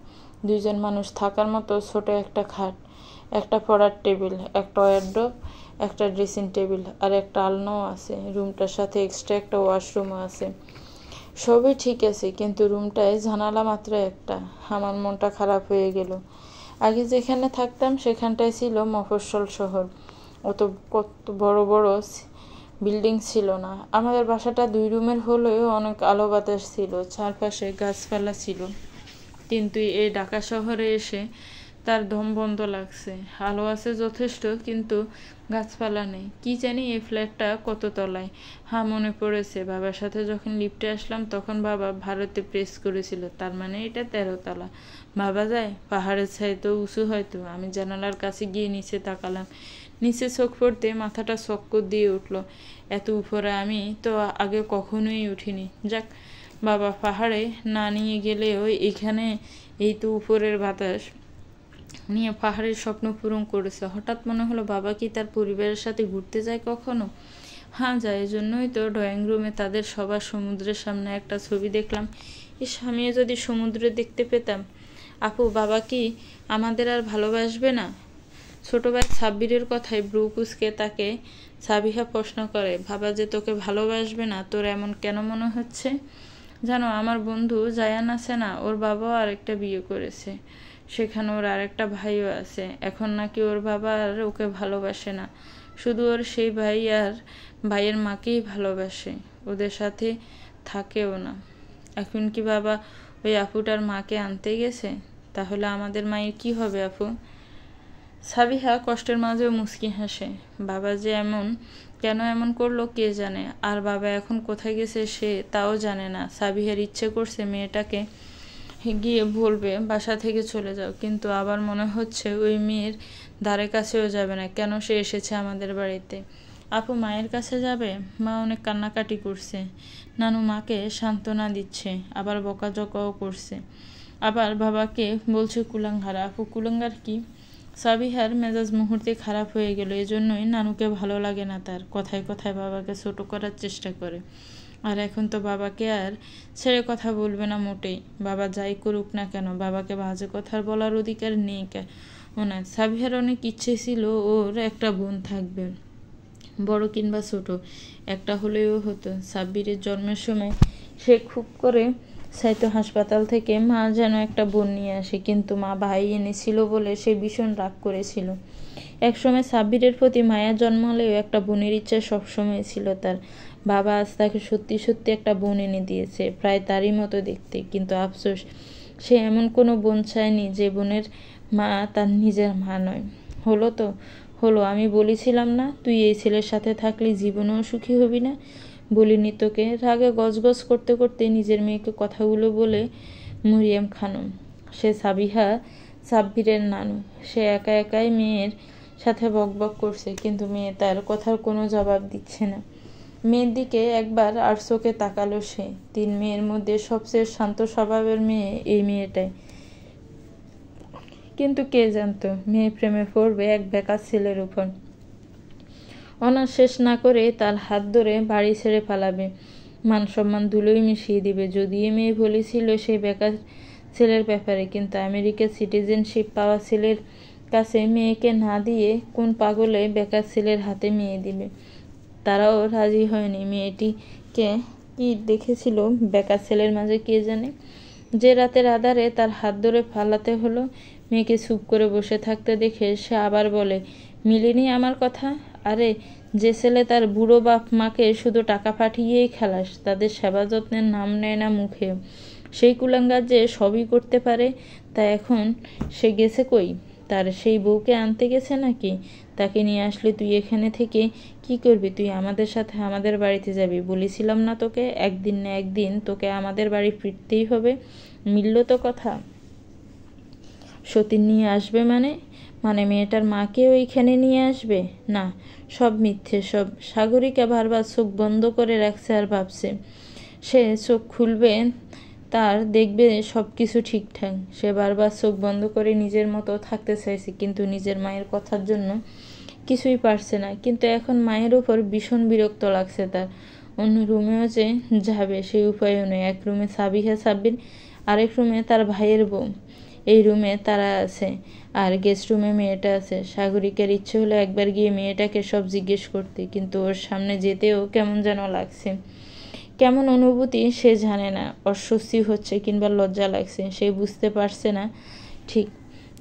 2 জন মানুষ থাকার মতো ছোট একটা খাট, একটা পড়ার টেবিল, একটা ওয়ার্ডরোব, একটা ড্রেসিং টেবিল আর একটা আলনাও আছে। রুমটার সাথে এক্সট্রা একটা ওয়াশরুমও আছে। সবই ঠিক আছে, কিন্তু রুমটায় জানালা মাত্র একটা। আমার মনটা খারাপ হয়ে গেল। আগে যেখানে থাকতাম সেখানটায় ছিল মফস্বল শহর, কত বড় বড় বিল্ডিং ছিল না। আমাদের বাসাটা 2 রুমের হলেও অনেক আলো বাতাস ছিল, চারপাশে গাছপালা ছিল। কিন্তু এই ঢাকা শহরে এসে তার দম বন্ধ লাগছে। আলো আছে যথেষ্ট, কিন্তু গাছপালা নেই। কি জানি এই ফ্ল্যাটটা কত তলায়। হ্যাঁ, মনে পড়েছে, বাবার সাথে যখন লিফটে আসলাম তখন বাবা ভারতে প্রেস করেছিল, তার মানে এটা 13 তলা। বাবা যায়, পাহাড়ের ছাই তো উঁচু হয়তো। আমি জানালার কাছে গিয়ে নিচে তাকালাম। নিচে চোখ পড়তে মাথাটা চক্কর দিয়ে উঠল। এত উপরে আমি তো আগে কখনোই উঠিনি। যাক, বাবা পাহাড়ে না নিয়ে গেলেও এখানে এই তো উপরের বাতাস নিয়ে পাহাড়ের স্বপ্ন পূরণ করেছে। হঠাৎ মনে হলো, বাবা কি তার পরিবারের সাথে ঘুরতে যায় কখনো? হ্যাঁ যায়, এজন্যই তো ড্রয়িং রুমে তাদের সবার সমুদ্রের সামনে একটা ছবি দেখলাম। আমিও যদি সমুদ্রে দেখতে পেতাম। আপু, বাবা কি আমাদের আর ভালোবাসবে না? ছোট ভাই সাব্বিরের কথায় ব্রু কুঁচকে তাকে সাবিহা প্রশ্ন করে, বাবা যে তোকে ভালোবাসবে না, তোর এমন কেন মনে হচ্ছে? জানো, আমার বন্ধু জায়ান আছে না, ওর বাবাও আরেকটা বিয়ে করেছে। সেখানে ওর আরেকটা ভাইও আছে। এখন নাকি ওর বাবা আর ওকে ভালোবাসে না, শুধু ওর সেই ভাই আর ভাইয়ের মাকেই ভালোবাসে, ওদের সাথে থাকেও না। এখন কি বাবা ওই আপুটার মাকে আনতে গেছে? তাহলে আমাদের মায়ের কি হবে আপু? সাবিহা কষ্টের মাঝেও মুচকি হাসে। বাবা যে কেন এমন করলো কে জানে। আর বাবা এখন কোথায় গেছে সে তাও জানে না। সাবিহার ইচ্ছে করছে মেয়েটাকে গিয়ে বলবে বাসা থেকে চলে যাও, কিন্তু আবার মনে হচ্ছে ওই মেয়ের ধারে কাছেও যাবে না। কেন সে এসেছে আমাদের বাড়িতে? আপু মায়ের কাছে যাবে? মা অনেক কান্নাকাটি করছে। নানু মাকে সান্ত্বনা দিচ্ছে, আবার বকাঝকাও করছে, আবার বাবাকে বলছে কুলাঙ্গার। আপু কুলাঙ্গার কি? সাবিহার মেজাজ মুহূর্তে খারাপ হয়ে গেল। এজন্যই নানুকে ভালো লাগে না তার। কথায় কথায় বাবাকে ছোট করার চেষ্টা করে। আর এখন তো বাবাকে আর ছেড়ে কথা বলবে না মোটেই। বাবা যাই করুক না কেন, বাবাকে বাজে কথা বলার অধিকার নেই ওনার। সাবিহার অনেক ইচ্ছে ছিল ওর একটা বোন থাকবে, বড় কিংবা ছোট, একটা হলেও হতো। সাব্বিরের জন্মের সময় সে খুব করে চাইতো হাসপাতাল থেকে মা যেন একটা বোন নিয়ে আসে, কিন্তু মা ভাই এনেছিল বলে সে ভীষণ রাগ করেছিল। একসময় সাব্বিরের প্রতি মায়া জন্মালেও একটা বোনের ইচ্ছা সবসময় ছিল তার। বাবা আজ তাকে সত্যি সত্যি একটা বোন এনে দিয়েছে, প্রায় তারই মতো দেখতে। কিন্তু আফসোস, সে এমন কোনো বোন চায়নি যে বোনের মা তার নিজের মা নয়। হলো তো হলো, আমি বলেছিলাম না তুই এই ছেলের সাথে থাকলে জীবনেও সুখী হবি না? বলিনি তোকে? রাগে গজগজ করতে করতে নিজের মেয়েকে কথাগুলো বলে মরিয়ম খানম। সে সাব্বিরের নানু। সে একা একাই মেয়ের সাথে বকবক করছে, কিন্তু মেয়ে তার কথার কোনো জবাব দিচ্ছে না। মেয়ের দিকে একবার আর চোখে তাকালো সে। 3 মেয়ের মধ্যে সবচেয়ে শান্ত স্বভাবের মেয়ে এই মেয়েটাই। কিন্তু কে জানতো মেয়ে প্রেমে পড়বে এক বেকার ছেলের উপর। অনার্স শেষ না করে তার হাত ধরে বাড়ি ছেড়ে পালাবে, মান সম্মান ধুলোই মিশিয়ে দিবে। যদিও মেয়ে বলেছিল সেই বেকার ছেলের ব্যাপারে, কিন্তু আমেরিকার সিটিজেনশিপ পাওয়া ছেলের কাছে মেয়েকে না দিয়ে কোন পাগলে বেকার ছেলের হাতে মেয়ে দিবে? তারাও রাজি হয়নি। মেয়েটিকে কি দেখেছিল বেকার ছেলের মাঝে কে জানে। যে রাতের আধারে তার হাত ধরে পালাতে হলো, মেয়েকে চুপ করে বসে থাকতে দেখে সে আবার বলে, মিলেনি আমার কথা? আরে, যে ছেলে তার বুড়ো বাপ মাকে শুধু টাকা পাঠিয়েই খালাস, তাদের সেবা যত্নের নাম নেয় না মুখে, সেই কুলাঙ্গার যে সবই করতে পারে, তা এখন সে গেছে কই? তার সেই বউকে আনতে গেছে নাকি? তাকে নিয়ে আসলে তুই এখানে থেকে কি করবি? তুই আমাদের সাথে আমাদের বাড়িতে যাবি। বলেছিলাম না তোকে, একদিন না একদিন তোকে আমাদের বাড়ি ফিরতেই হবে। মিলল তো কথা? সতীন নিয়ে আসবে মানে? মেয়েটার মাকে ওইখানে নিয়ে আসবে? না, সব মিথ্যে, সব। সাগরিকা বারবার চোখ বন্ধ করে রাখছে আর ভাবছে। সে চোখ খুলবে, তার দেখবে সব কিছু ঠিকঠাক। সে বারবার চোখ বন্ধ করে নিজের মতো থাকতে চাইছে, কিন্তু নিজের মায়ের কথার জন্য কিছুই পারছে না। কিন্তু এখন মায়ের উপর ভীষণ বিরক্ত লাগছে তার। অন্য রুমেও যে যাবে সেই উপায়ও নেই। এক রুমে সাব্বির, আরেক রুমে তার ভাইয়ের বউ, এই রুমে তারা আছে, আর গেস্ট রুমে মেয়েটা আছে। সাগরিকার ইচ্ছে হলো একবার গিয়ে মেয়েটাকে সব জিজ্ঞেস করতে, কিন্তু ওর সামনে যেতেও কেমন যেন লাগছে। কেমন অনুভূতি সে জানে না। অস্বস্তি হচ্ছে কিংবা লজ্জা লাগছে সে বুঝতে পারছে না ঠিক।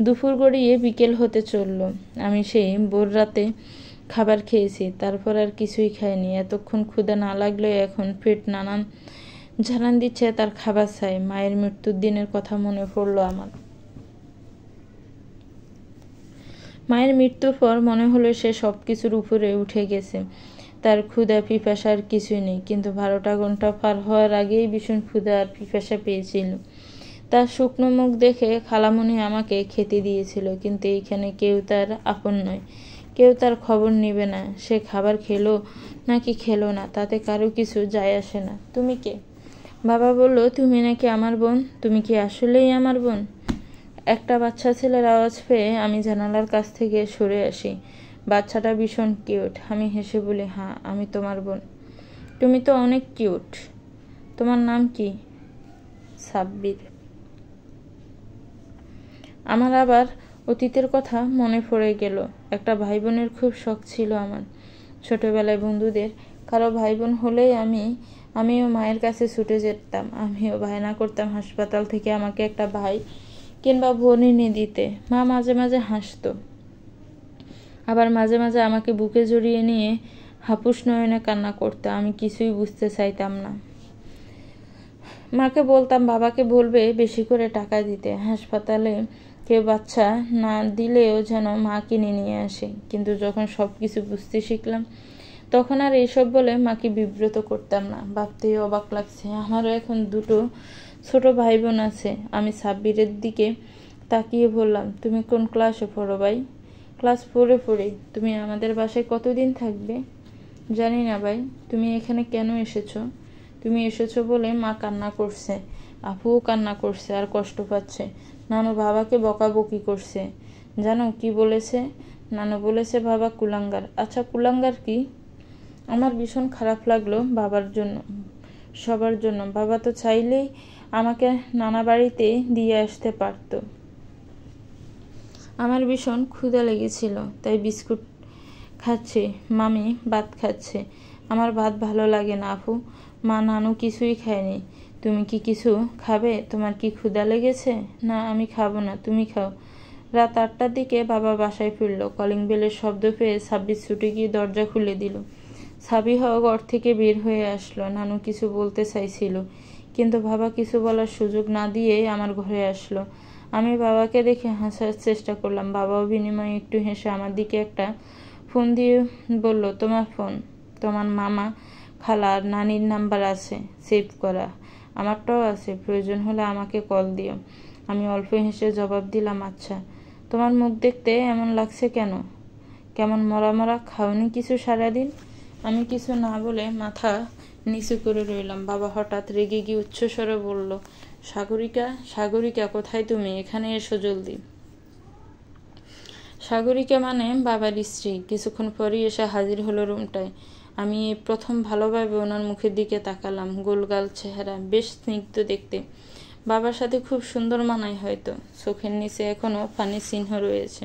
দুপুর গড়িয়ে বিকেল হতে চলল। আমি সেই ভোর রাতে খাবার খেয়েছি, তারপর আর কিছুই খাইনি। এতক্ষণ ক্ষুধা না লাগলেও এখন পেট নানান জানান দিচ্ছে তার খাবার চাই। মায়ের মৃত্যুর দিনের কথা মনে পড়ল আমার। মায়ের মৃত্যুর পর মনে হলো সে সব কিছুর উপরে উঠে গেছে। তার ক্ষুধা পিপাসার কিছুই নেই, কিন্তু 12টা ঘন্টা পার হওয়ার আগেই ভীষণ ক্ষুধা আর পিপাসা পেয়েছিল। তার শুকনো মুখ দেখে খালামণি আমাকে খেতে দিয়েছিল, কিন্তু এইখানে কেউ তার আপন নয়, কেউ তার খবর নেবে না। সে খাবার খেলো নাকি খেলো না তাতে কারো কিছু যায় আসে না। তুমি কে? বাবা বলল, তুমি নাকি আমার বোন। তুমি কি আসলেই আমার বোন? একটা বাচ্চা ছেলের আওয়াজ পেয়ে আমি জানালার কাছ থেকে সরে আসি। বাচ্চাটা ভীষণ কিউট। আমি হেসে বলি, হ্যাঁ, আমি তোমার বোন। তুমি তো অনেক কিউট। তোমার নাম কি? সাব্বির। আমার আবার অতীতের কথা মনে পড়ে গেল। একটা ভাই বোনের খুব শখ ছিল আমার। ছোটবেলায় বন্ধুদের কারো ভাই বোন হলেই আমিও মায়ের কাছে ছুটে যেতাম। আমিও বায়না করতাম হাসপাতাল থেকে আমাকে একটা ভাই কিংবা বোন এনে দিতে। মা মাঝে মাঝে হাসতো, আবার মাঝে মাঝে আমাকে বুকে জড়িয়ে নিয়ে হাপুস নয়নে কান্না করতো। আমি কিছুই বুঝতে চাইতাম না। মাকে বলতাম বাবাকে বলবে বেশি করে টাকা দিতে। হাসপাতালে কেউ বাচ্চা না দিলেও যেন মা কিনে নিয়ে আসে। কিন্তু যখন সব কিছু বুঝতে শিখলাম তখন আর এইসব বলে মাকে বিব্রত করতাম না। ভাবতেই অবাক লাগছে, আমারও এখন দুটো ছোট ভাই বোন আছে। আমি সাব্বিরের দিকে তাকিয়ে বললাম, তুমি কোন ক্লাসে পড়ো ভাই? ক্লাস 4-এ পড়ি। তুমি আমাদের বাসায় কতদিন থাকবে? জানি না ভাই। তুমি এখানে কেন এসেছো? তুমি এসেছো বলে মা কান্না করছে, আপুও কান্না করছে আর কষ্ট পাচ্ছে। নানু বাবাকে বকাবকি করছে। জানো কি বলেছে? নানু বলেছে বাবা কুলাঙ্গার। আচ্ছা, কুলাঙ্গার কি? আমার ভীষণ খারাপ লাগলো বাবার জন্য, সবার জন্য। বাবা তো চাইলেই আমাকে নানা বাড়িতে দিয়ে আসতে পারত। আমার ভীষণ ক্ষুধা লেগেছিল, তাই বিস্কুট খাচ্ছে। মামি ভাত খাচ্ছে। আমার ভাত ভালো লাগে না আপু। মা নানু কিছুই খায়নি। তুমি কি কিছু খাবে? তোমার কি ক্ষুধা লেগেছে? না, আমি খাবো না, তুমি খাও। রাত 8টার দিকে বাবা বাসায় ফিরল। কলিং বেলের শব্দ পেয়ে সাব্বির ছুটে গিয়ে দরজা খুলে দিল। সাবিহা ঘর থেকে বের হয়ে আসলো। নানু কিছু বলতে চাইছিল, কিন্তু বাবা কিছু বলার সুযোগ না দিয়েই আমার ঘরে আসলো। আমি বাবাকে দেখে হাসার চেষ্টা করলাম। বাবাও বিনিময়ে একটু হেসে আমার দিকে একটা ফোন দিয়ে বলল, তোমার ফোন। তোমার মামা, খালা আর নানির নাম্বার আছে সেভ করা। আমারটাও আছে, প্রয়োজন হলে আমাকে কল দিও। আমি অল্প হেসে জবাব দিলাম, আচ্ছা। তোমার মুখ দেখতে এমন লাগছে কেন? কেমন মরা মরা? খাওনি কিছু সারাদিন? আমি কিছু না বলে মাথা নিচু করে রইলাম। বাবা হঠাৎ রেগে গিয়ে উচ্চস্বরে বলল, সাগরিকা, সাগরিকা কোথায় তুমি? এখানে এসো জলদি। সাগরিকা মানে বাবার স্ত্রী। কিছুক্ষণ পরই এসে হাজির হলো রুমটায়। আমি প্রথম ভালোভাবে ওনার মুখের দিকে তাকালাম। গোলগাল চেহারা, বেশ স্নিগ্ধ দেখতে। বাবার সাথে খুব সুন্দর মানায় হয়তো। চোখের নিচে এখনো পানির চিহ্ন রয়েছে।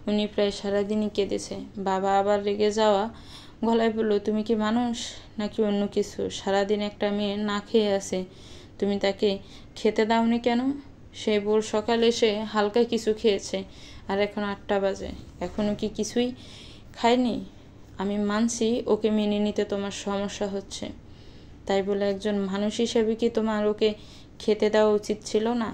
উনি প্রায় সারাদিনই কেঁদেছে। বাবা আবার রেগে যাওয়া গলায় বলল, তুমি কি মানুষ নাকি অন্য কিছু? সারাদিন একটা মেয়ে না খেয়ে আছে, তুমি তাকে খেতে দাওনি কেন? সে ভোর সকালে এসে হালকা কিছু খেয়েছে, আর এখন 8টা বাজে, এখনো কি কিছুই খায়নি? আমি মানছি ওকে মেনে নিতে তোমার সমস্যা হচ্ছে, তাই বলে একজন মানুষ হিসেবে কি তোমার ওকে খেতে দেওয়া উচিত ছিল না?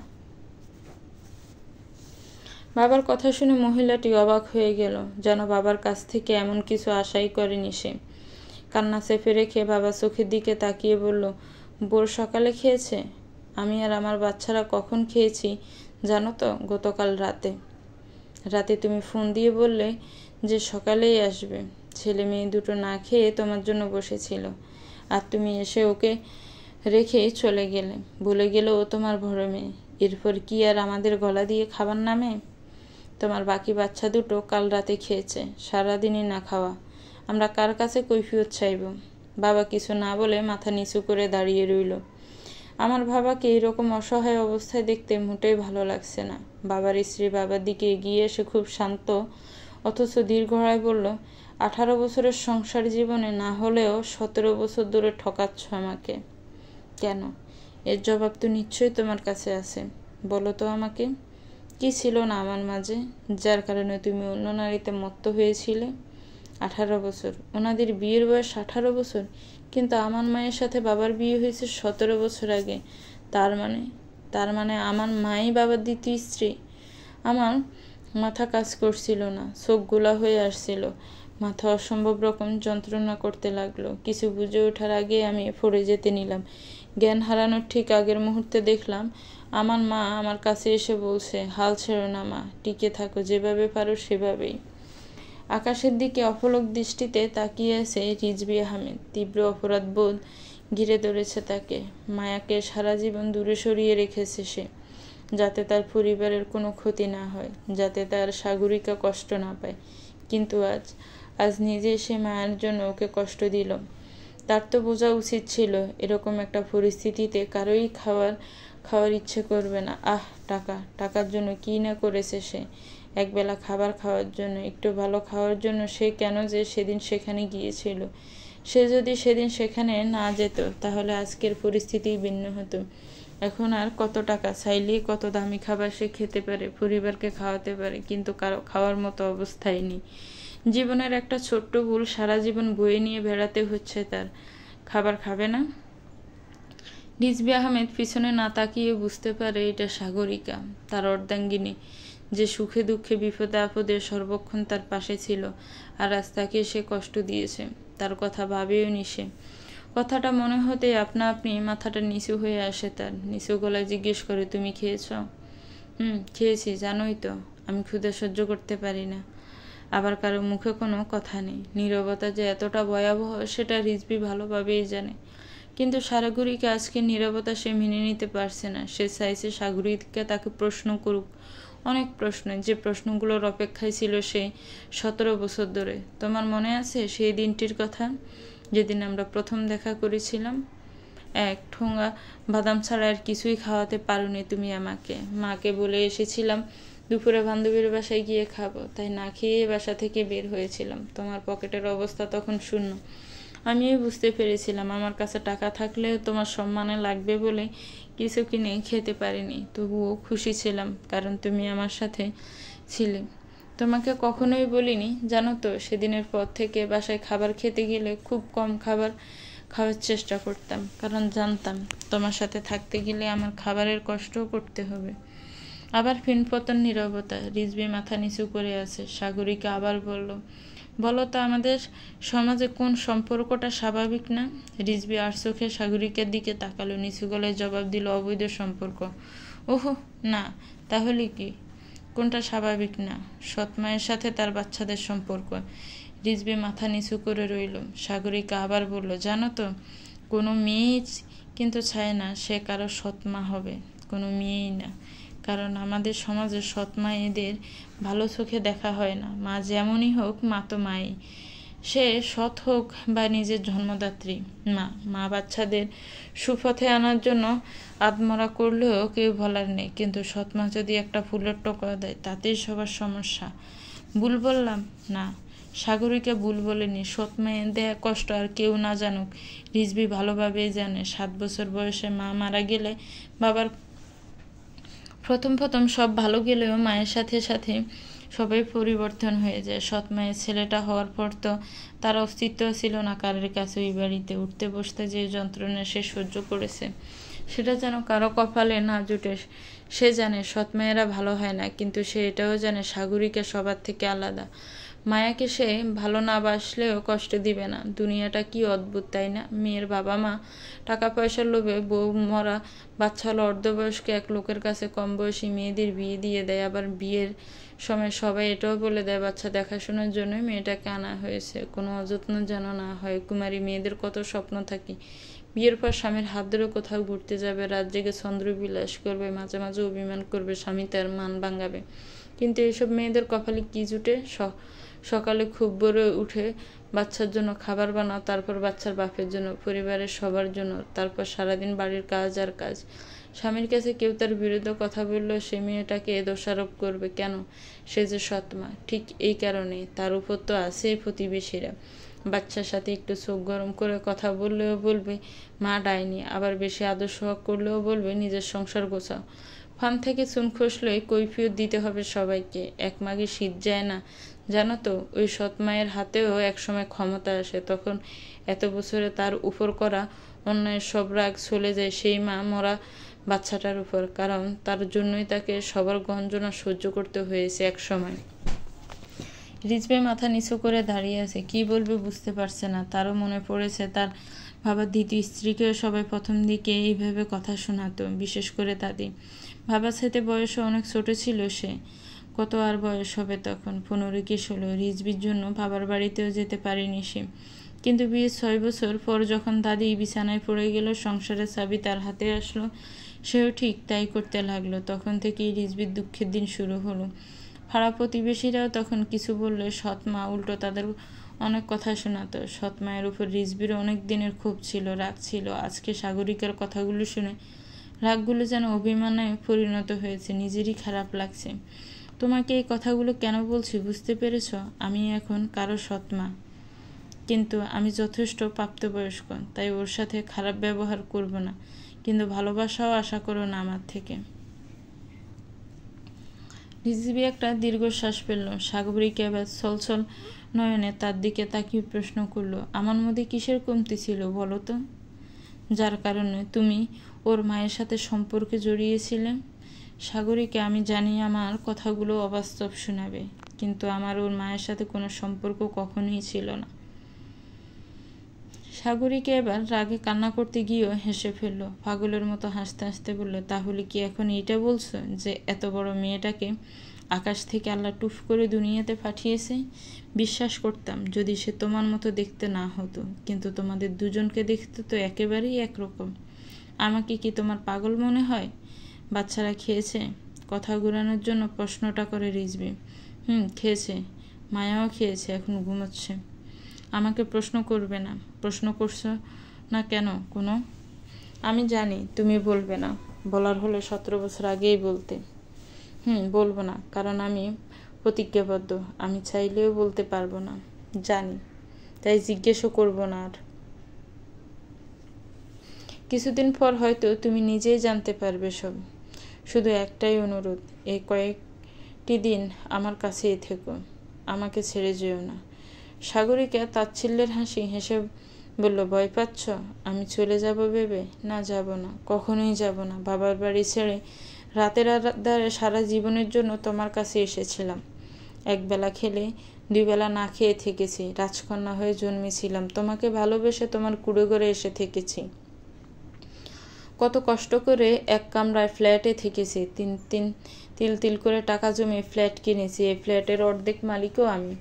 বাবার কথা শুনে মহিলাটি অবাক হয়ে গেল, যেন বাবার কাছ থেকে এমন কিছু আশাই করেনি সে। কান্না চেপে রেখে বাবা চোখের দিকে তাকিয়ে বলল, ভোর সকালে খেয়েছে? আমি আর আমার বাচ্চারা কখন খেয়েছি জানো তো? গতকাল রাতে তুমি ফোন দিয়ে বললে যে সকালেই আসবে। ছেলে মেয়ে দুটো না খেয়ে তোমার জন্য বসেছিল, আর তুমি এসে ওকে রেখে চলে গেলে। ভুলে গেলে ও তোমার বড় মেয়ে। এরপর কি আর আমাদের গলা দিয়ে খাবার নামে? তোমার বাকি বাচ্চা দুটো কাল রাতে খেয়েছে, সারাদিনই না খাওয়া। আমরা কার কাছে কৈফিয়ত চাইব? বাবা কিছু না বলে মাথা নিচু করে দাঁড়িয়ে রইল। আমার বাবাকে এইরকম অসহায় অবস্থায় দেখতে মোটেই ভালো লাগছে না। বাবার স্ত্রী বাবার দিকে এগিয়ে এসে খুব শান্ত অথচ দীর্ঘায় বলল, 18 বছরের সংসার জীবনে না হলেও 17 বছর ধরে ঠকাচ্ছ আমাকে। কেন? এর জবাব তো নিশ্চয়ই তোমার কাছে আছে। বলো তো আমাকে, কি ছিল না আমার মাঝে, যার কারণে তুমি অন্য নারীতে মত্ত হয়েছিলে? 18 বছর। ওনাদের বিয়ের বয়স 18 বছর, কিন্তু আমার মায়ের সাথে বাবার বিয়ে হয়েছে 17 বছর আগে। তার মানে আমার মাই বাবার দ্বিতীয় স্ত্রী। আমার মাথা কাজ করছিল না, চোখ গোলা হয়ে আসছিল, মাথা অসম্ভব রকম যন্ত্রণা করতে লাগলো। কিছু বুঝে ওঠার আগে আমি পড়ে যেতে নিলাম। জ্ঞান হারানোর ঠিক আগের মুহূর্তে দেখলাম আমার মা আমার কাছে এসে বলছে, হাল ছেড়ো না মা, টিকে থাকো, যেভাবে পারো সেভাবেই। আকাশের দিকে অপলক দৃষ্টিতে তাকিয়ে আছে রিজভী আহমেদ। তীব্র অপরাধ বোধ ঘিরে ধরেছে তাকে। মায়াকে সারা জীবন দূরে সরিয়ে রেখেছে সে, যাতে তার পরিবারের কোনো ক্ষতি না হয়, যাতে তার সাগরিকা কষ্ট না পায়। কিন্তু আজ নিজে সে মায়ের জন্য ওকে কষ্ট দিল। তার তো বোঝা উচিত ছিল এরকম একটা পরিস্থিতিতে কারোই খাওয়ার ইচ্ছে করবে না। টাকার জন্য কি না করেছে সে। একবেলা খাবার খাওয়ার জন্য, একটু ভালো খাওয়ার জন্য সে কেন যে সেদিন সেখানে গিয়েছিল। সে যদি সেদিন সেখানে না যেত তাহলে আজকের পরিস্থিতি ভিন্ন হতো। এখন আর কত টাকা চাইলেই কত দামি খাবার সে খেতে পারে, পরিবারকে খাওয়াতে পারে, কিন্তু কারো খাওয়ার মতো অবস্থায় নেই। জীবনের একটা ছোট্ট ভুল সারা জীবন বয়ে নিয়ে বেড়াতে হচ্ছে তার। খাবার খাবে না? রিজভী আহমেদ পিছনে না তাকিয়ে বুঝতে পারে এটা সাগরিকা, তার অর্ধাঙ্গিনী, যে সুখে দুঃখে বিপদে আপদে সর্বক্ষণ তার পাশে ছিল, আর আজ তাকে সে কষ্ট দিয়েছে। তার কথা ভাবেও নি সে। কথাটা মনে হতে আপনা আপনি মাথাটা নিচু হয়ে আসে তার। নিচু গলায় জিজ্ঞেস করে, তুমি খেয়েছ? খেয়েছি, জানোই তো আমি ক্ষুধা সহ্য করতে পারি না। আবার কারো মুখে কোনো কথা নেই। নীরবতা যে এতটা ভয়াবহ সেটা রিজভী ভালোভাবেই জানে। কিন্তু সাগরিকা আজকে নীরবতা সে মেনে নিতে পারছে না। সে চাইছে সাগরিকা তাকে প্রশ্ন করুক, অনেক প্রশ্ন, যে প্রশ্নগুলোর অপেক্ষায় ছিল সে 17 বছর ধরে। তোমার মনে আছে সেই দিনটির কথা, যেদিন আমরা প্রথম দেখা করেছিলাম? এক ঠোঙা বাদাম ছাড়া আর কিছুই খাওয়াতে পারোনি তুমি আমাকে। মাকে বলে এসেছিলাম দুপুরে বান্ধবীর বাসায় গিয়ে খাবো, তাই না খেয়ে বাসা থেকে বের হয়েছিলাম। তোমার পকেটের অবস্থা তখন শূন্য। আমিও বুঝতে পেরেছিলাম আমার কাছে টাকা থাকলেও তোমার সম্মানে লাগবে বলে কিছু কিনে খেতে পারিনি। তবুও খুশি ছিলাম, কারণ তুমি আমার সাথে ছিলে। তোমাকে কখনোই বলিনি জানো তো, সেদিনের পর থেকে বাসায় খাবার খেতে গেলে খুব কম খাওয়ার চেষ্টা করতাম, কারণ জানতাম তোমার সাথে থাকতে গেলে আমার খাবারের কষ্টও করতে হবে। আবার ফিনপতন নীরবতা। রিজভী মাথা নিচু করে আছে। সাগরিকা আবার বলো তো, আমাদের সমাজে কোন সম্পর্কটা স্বাভাবিক না? রিজভী আর চোখে সাগরিকার দিকে তাকালো, নিচু গলায় জবাব দিল, অবৈধ সম্পর্ক। ওহো না, তাহলে কি? কোনটা স্বাভাবিক না? সৎ মায়ের সাথে তার বাচ্চাদের সম্পর্ক। রিজভী মাথা নিচু করে রইল। সাগরিকা আবার বলল, জানো তো, কোনো মেয়েই কিন্তু চায় না সে কারো সৎ মা হবে, কোনো মেয়েই না। কারণ আমাদের সমাজে সৎ মায়েদের ভালো চোখে দেখা হয় না। মা যেমনই হোক, মা তো মাই। সে সৎ হোক বা নিজের জন্মদাত্রী মা বাচ্চাদের সুপথে আনার জন্য আত্মরা করলেও কেউ বলার নেই। কিন্তু সৎ মা যদি একটা ফুলের টোকা দেয় তাতেই সবার সমস্যা। ভুল বললাম? না, সাগরিকা ভুল বলেনি। সৎ মায়ের দেয়া কষ্ট আর কেউ না জানুক, রিজভী ভালোভাবেই জানে। 7 বছর বয়সে মা মারা গেলে বাবার প্রথম সব ভালো গেলেও মায়ের সাথে সাথে সবাই পরিবর্তন হয়ে যায়। সৎ মায়ের ছেলেটা হওয়ার পর তো তার অস্তিত্ব ছিল না কারোর কাছে। ওই বাড়িতে উঠতে বসতে যে যন্ত্রণা সে সহ্য করেছে, সেটা যেন কারো কপালে না জুটে। সে জানে সৎ মায়েরা ভালো হয় না, কিন্তু সে এটাও জানে সাগরিকা সবার থেকে আলাদা। মায়াকে সে ভালো না বাসলেও কষ্ট দিবে না। দুনিয়াটা কি অদ্ভুত, তাই না? মেয়ের বাবা মা টাকা পয়সার লোভে বউ মরা বাচ্চা হলো অর্ধবয়স্ক এক লোকের কাছে কম বয়সী মেয়েদের বিয়ে দিয়ে দেয়। আবার বিয়ের সময় সবাই এটাও বলে দেয় বাচ্চা দেখাশোনার জন্যই মেয়েটাকে আনা হয়েছে, কোনো অযত্ন যেন না হয়। কুমারী মেয়েদের কত স্বপ্ন থাকে, বিয়ের পর স্বামীর হাত ধরে কোথাও ঘুরতে যাবে, রাত জেগে চন্দ্রবিলাস করবে, মাঝে মাঝে অভিমান করবে, স্বামী তার মান ভাঙাবে। কিন্তু এইসব মেয়েদের কপালে কি জুটে? সকালে খুব ভোরে উঠে বাচ্চার জন্য খাবার বানাও, তারপর বাচ্চার বাপের জন্য, পরিবারের সবার জন্য, তারপর সারাদিন বাড়ির কাজ আর কাজ। স্বামীর কাছে কেউ তার বিরুদ্ধে কথা বললেও সে মেয়েটাকে দোষারোপ করবে। কেন? সে যে সৎ মা। ঠিক এই কারণে তার উপর তো আছে প্রতিবেশীরা। বাচ্চার সাথে একটু চোখ গরম করে কথা বললেও বলবে মা ডাইনি, আবার বেশি আদর সোহাগ করলেও বলবে নিজের সংসার গোছাও। ফান থেকে চুন খসলে কৈফিয়ত দিতে হবে সবাইকে। এক মাগে শীত যায় না, জানো তো। ওই সৎ মায়ের হাতেও একসময় ক্ষমতা আসে, তখন এত বছরে তার উপর করা অন্যায়ের সব রাগ চলে যায়। সেই মা মরা বাচ্চাটার উপর, কারণ তার জন্যই তাকে সবার গঞ্জনা সহ্য করতে হয়েছে এক সময়। রিজভী মাথা নিচু করে দাঁড়িয়ে আছে, কি বলবে বুঝতে পারছে না। তারও মনে পড়েছে তার বাবার দ্বিতীয় স্ত্রীকেও সবাই প্রথম দিকে এইভাবে কথা শোনাতো, বিশেষ করে দাদি। বাবার সাথে বয়সে অনেক ছোট ছিল সে। কত আর বয়স হবে তখন, 15 কি 16। রিজভীর জন্য বাবার বাড়িতেও যেতে পারেনি সে। কিন্তু বিয়ের 6 বছর পর যখন দাদি বিছানায় পড়ে গেল, সংসারের চাবি তার হাতে আসলো, সেও ঠিক তাই করতে লাগলো। তখন থেকেই রিজভীর দুঃখের দিন শুরু হলো। পাড়া প্রতিবেশীরাও তখন কিছু বললে সৎ মা উল্টো তাদের অনেক কথা শোনাতো। সৎ মায়ের উপর রিজভীর অনেক দিনের ক্ষোভ ছিল, রাগ ছিল। আজকে সাগরিকার কথাগুলো শুনে রাগগুলো যেন অভিমানে পরিণত হয়েছে। নিজেরই খারাপ লাগছে। তোমাকে এই কথাগুলো কেন বলছি বুঝতে পেরেছ? আমি এখন কারো সৎ মা, কিন্তু আমি যথেষ্ট প্রাপ্তবয়স্ক, তাই ওর সাথে খারাপ ব্যবহার করব না, কিন্তু ভালোবাসাও আশা করো না আমার থেকে। রিজভী একটা দীর্ঘশ্বাস ফেলল। সাগরিকা এবার ছলছল নয়নে তার দিকে তাকিয়ে প্রশ্ন করল, আমার মধ্যে কিসের কমতি ছিল বলো তো, যার কারণে তুমি ওর মায়ের সাথে সম্পর্কে জড়িয়েছিলে? সাগরিকা, আমি জানি আমার কথাগুলো অবাস্তব শোনাবে, কিন্তু আমার ওর মায়ের সাথে কোনো সম্পর্ক কখনোই ছিল না। সাগরিকা এবার রাগে কান্না করতে গিয়েও হেসে ফেলল। পাগলের মতো হাসতে হাসতে বলল, তাহলে কি এখন এইটা বলছো যে এত বড় মেয়েটাকে আকাশ থেকে আল্লাহ টুফ করে দুনিয়াতে পাঠিয়েছে? বিশ্বাস করতাম যদি সে তোমার মতো দেখতে না হতো, কিন্তু তোমাদের দুজনকে দেখতে তো একেবারেই একরকম। আমাকে কি তোমার পাগল মনে হয়? বাচ্চারা খেয়েছে? কথা ঘুরানোর জন্য প্রশ্নটা করে রিজভী। খেয়েছে, মায়াও খেয়েছে, এখন ঘুমোচ্ছে। আমাকে প্রশ্ন করবে না। প্রশ্ন করছো না কেন কোনো? আমি জানি তুমি বলবে না, বলার হলে 17 বছর আগেই বলতে। বলবো না, কারণ আমি প্রতিজ্ঞাবদ্ধ। আমি চাইলেও বলতে পারবো না, জানি, তাই জিজ্ঞেসও করবো না আর। কিছুদিন পর হয়তো তুমি নিজেই জানতে পারবে সব। শুধু একটাই অনুরোধ, এই কয়েকটি দিন আমার কাছেই থেকো, আমাকে ছেড়ে যেও না। সাগরিকা তাচ্ছিল্যের হাসি হেসে বলল, ভয় পাচ্ছ আমি চলে যাব ভেবে? না, যাব না, কখনোই যাব না। বাবার বাড়ি ছেড়ে রাতের আধারে সারা জীবনের জন্য তোমার কাছে এসেছিলাম। একবেলা খেলে 2 বেলা না খেয়ে থেকেছি, রাজকন্যা হয়ে জন্মেছিলাম, তোমাকে ভালোবেসে তোমার কুড়ে ঘরে এসে থেকেছি। কত কষ্ট করে এক কামরায় ফ্ল্যাটে থেকেছি, তিল তিল করে টাকা জমিয়ে ফ্ল্যাট কিনেছি। এই ফ্ল্যাটের অর্ধেক মালিকও আমি।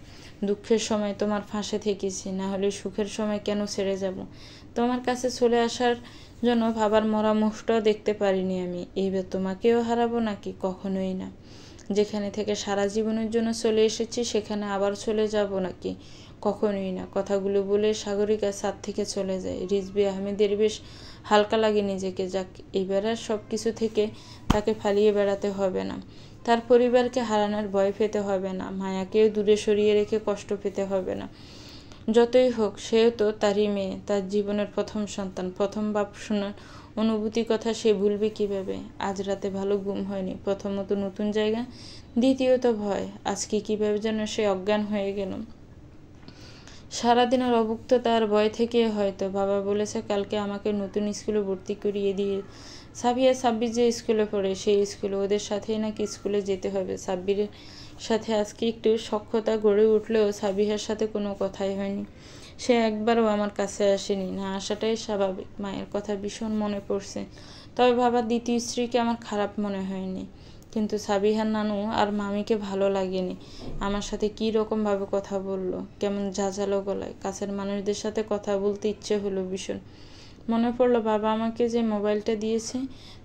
দুঃখের সময় তোমার পাশে থেকেছি, না হলে সুখের সময় কেন ছেড়ে যাব? তোমার কাছে চলে আসার জন্য ভাবার মরা মুখটাও দেখতে পারিনি আমি। এইবার তোমাকেও হারাবো নাকি? কখনোই না। যেখানে থেকে সারা জীবনের জন্য চলে এসেছি সেখানে আবার চলে যাব নাকি? কখনোই না। কথাগুলো বলে সাগরিকা ছাদ থেকে চলে যায়। রিজভী আহমেদের বেশ হালকা লাগে নিজেকে। যাক, এইবার আর সব কিছু থেকে তাকে ফালিয়ে বেড়াতে হবে না। তার পরিবারকে হারানোর ভয় পেতে হবে না, মায়াকেও দূরে সরিয়ে রেখে কষ্ট পেতে হবে না। যতই হোক, সেও তো তারই মেয়ে, তার জীবনের প্রথম সন্তান। প্রথম বাপ শোনার অনুভূতি কথা সে ভুলবে কিভাবে? আজ রাতে ভালো ঘুম হয়নি। প্রথমত নতুন জায়গা, দ্বিতীয়ত ভয়। আজকে কিভাবে যেন সে অজ্ঞান হয়ে গেল। সারাদিনের অভুক্ততা আর ভয় থেকে হয়তো। বাবা বলেছে কালকে আমাকে নতুন স্কুলে ভর্তি করিয়ে দিয়ে। সাবিয়া সাব্বির যে স্কুলে পড়ে সেই স্কুলে, ওদের সাথেই নাকি স্কুলে যেতে হবে। সাব্বিরের সাথে আজকে একটু সখ্যতা গড়ে উঠলেও সাবিহার সাথে কোনো কথাই হয়নি। সে একবারও আমার কাছে আসেনি, না আসাটাই স্বাভাবিক। মায়ের কথা ভীষণ মনে পড়ছে, তবে বাবার দ্বিতীয় স্ত্রীকে আমার খারাপ মনে হয়নি। কিন্তু সাবিহার নানু আর মামিকে ভালো লাগেনি। আমার সাথে কী রকমভাবে কথা বলল, কেমন ঝাঁঝালো গলায়। কাছের মানুষদের সাথে কথা বলতে ইচ্ছে হলো ভীষণ। মনে পড়লো বাবা আমাকে যে মোবাইলটা দিয়েছে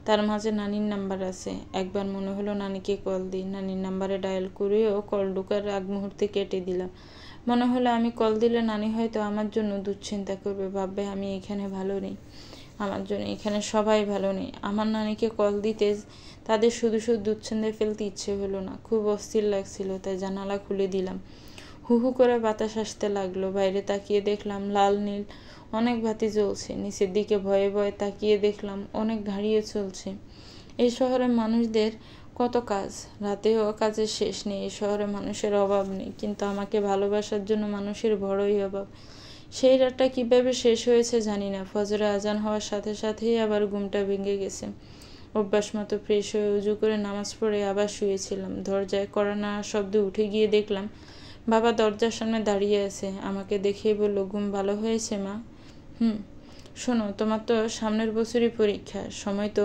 তার মাঝে নানির নাম্বার আছে। একবার মনে হলো নানিকে কল দিই। নানির নাম্বারে ডায়াল করেও কল ঢোকার আগ মুহূর্তে কেটে দিলাম। মনে হলো আমি কল দিলে নানি হয়তো আমার জন্য দুশ্চিন্তা করবে, ভাববে আমি এখানে ভালো নেই, আমার জন্য এখানে সবাই ভালো নেই। আমার নানিকে কল দিতে তাদের শুধু শুধু দুশ্চিন্তায় ফেলতে ইচ্ছে হলো না, খুব অস্থির লাগছিল, তাই জানালা খুলে দিলাম। হু হু করে বাতাস আসতে লাগলো। বাইরে তাকিয়ে দেখলাম লাল নীল অনেক বাতি জ্বলছে। নিচের দিকে ভয়ে ভয়ে তাকিয়ে দেখলাম অনেক গাড়িও চলছে। এই শহরে মানুষদের কত কাজ, রাতেও কাজের শেষ নেই। এই শহরে মানুষের অভাব নেই, কিন্তু আমাকে ভালোবাসার জন্য মানুষের বড়ই অভাব। সেই রাতটা কিভাবে শেষ হয়েছে জানি না। ফজরে আজান হওয়ার সাথে সাথেই আবার ঘুমটা ভেঙে গেছে। অভ্যাস মতো ফ্রেশ হয়ে উজু করে নামাজ পড়ে আবার শুয়েছিলাম। দরজায় কড়া নাড়ার শব্দ উঠে গিয়ে দেখলাম বাবা দরজার সামনে দাঁড়িয়ে আছে। আমাকে দেখেই বলল, ঘুম ভালো হয়েছে মা? শোনো, তোমার তো সামনের বছরই পরীক্ষা, সময় তো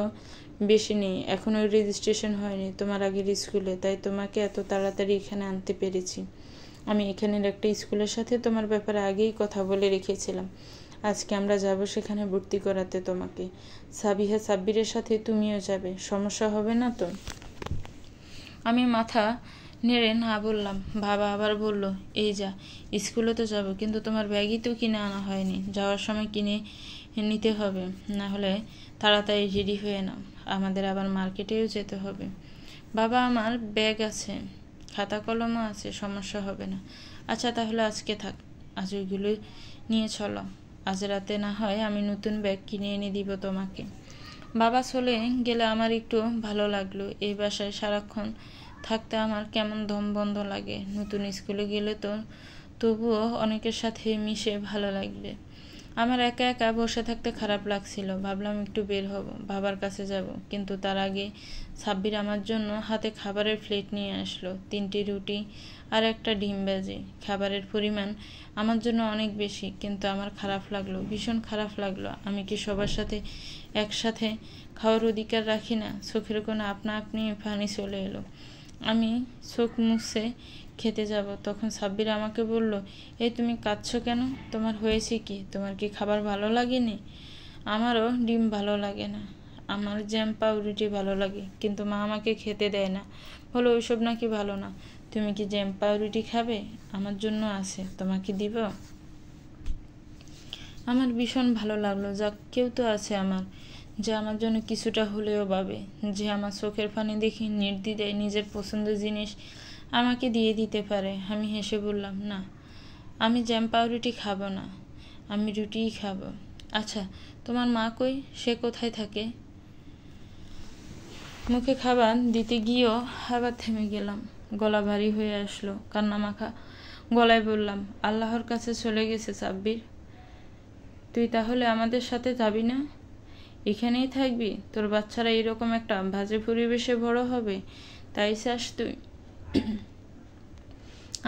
বেশি নেই, এখনও রেজিস্ট্রেশন হয়নি তোমার আগের স্কুলে, তাই তোমাকে এত তাড়াতাড়ি এখানে আনতে পেরেছি। আমি এখানের একটা স্কুলের সাথে তোমার ব্যাপারে আগেই কথা বলে রেখেছিলাম। আজকে আমরা যাব সেখানে ভর্তি করাতে তোমাকে। সাবিহা সাব্বিরের সাথে তুমিও যাবে, সমস্যা হবে না তো? আমি মাথা নেড়ে না বললাম। বাবা আবার বলল, এই যা, স্কুলে তো যাব, কিন্তু তোমার ব্যাগই তো কিনে আনা হয়নি, যাওয়ার সময় কিনে নিতে হবে, না হলে তাড়াতাড়ি রেডি হয়ে নাও, আমাদের আবার মার্কেটেও যেতে হবে। বাবা, আমার ব্যাগ আছে, খাতা কলমও আছে, সমস্যা হবে না। আচ্ছা তাহলে আজকে থাক, আজ ওইগুলো নিয়ে চলো, আজ রাতে না হয় আমি নতুন ব্যাগ কিনে এনে দিব তোমাকে। বাবা চলে গেলে আমার একটু ভালো লাগলো। এই বাসায় সারাক্ষণ থাকতে আমার কেমন দম বন্ধ লাগে। নতুন স্কুলে গেলে তো তবুও অনেকের সাথে মিশে ভালো লাগবে। আমার একা একা বসে থাকতে খারাপ লাগছিল। ভাবলাম একটু বের হব, বাবার কাছে যাব, কিন্তু তার আগে সাব্বির আমার জন্য হাতে খাবারের প্লেট নিয়ে আসলো। 3টি রুটি আর একটা ডিম ভাজি। খাবারের পরিমাণ আমার জন্য অনেক বেশি, কিন্তু আমার খারাপ লাগলো, ভীষণ খারাপ লাগলো। আমি কি সবার সাথে একসাথে খাওয়ার অধিকার রাখি না? চোখের কোণে আপনা আপনি পানি চলে এলো। আমি চোখ মুছে খেতে যাব, তখন সাব্বির আমাকে বলল, এই তুমি কাঁদছো কেন? তোমার হয়েছে কি? তোমার কি খাবার ভালো লাগেনি? আমারও ডিম ভালো লাগে না, আমার জ্যাম পাউরুটি ভালো লাগে, কিন্তু মা আমাকে খেতে দেয় না, বলো ওইসব নাকি ভালো না। তুমি কি জ্যাম পাউরুটি খাবে? আমার জন্য আছে, তোমাকে দিব। আমার ভীষণ ভালো লাগলো, যাক কেউ তো আছে আমার, যে আমার জন্য কিছুটা হলেও ভাবে, যে আমার চোখের পানি দেখে নির্দ্বিধায় নিজের পছন্দের জিনিস আমাকে দিয়ে দিতে পারে। আমি হেসে বললাম, না, আমি জ্যাম পাউরুটি খাবো না, আমি রুটিই খাবো। আচ্ছা তোমার মা কই? সে কোথায় থাকে? মুখে খাবার দিতে গিয়েও আবার থেমে গেলাম। গলা ভারী হয়ে আসলো, কান্না মাখা গলায় বললাম, আল্লাহর কাছে চলে গেছে সাব্বির। তুই তাহলে আমাদের সাথে যাবি না? এখানেই থাকবি? তোর বাচ্চারা এরকম একটা বাজে পরিবেশে বড় হবে, তাই চাস তুই?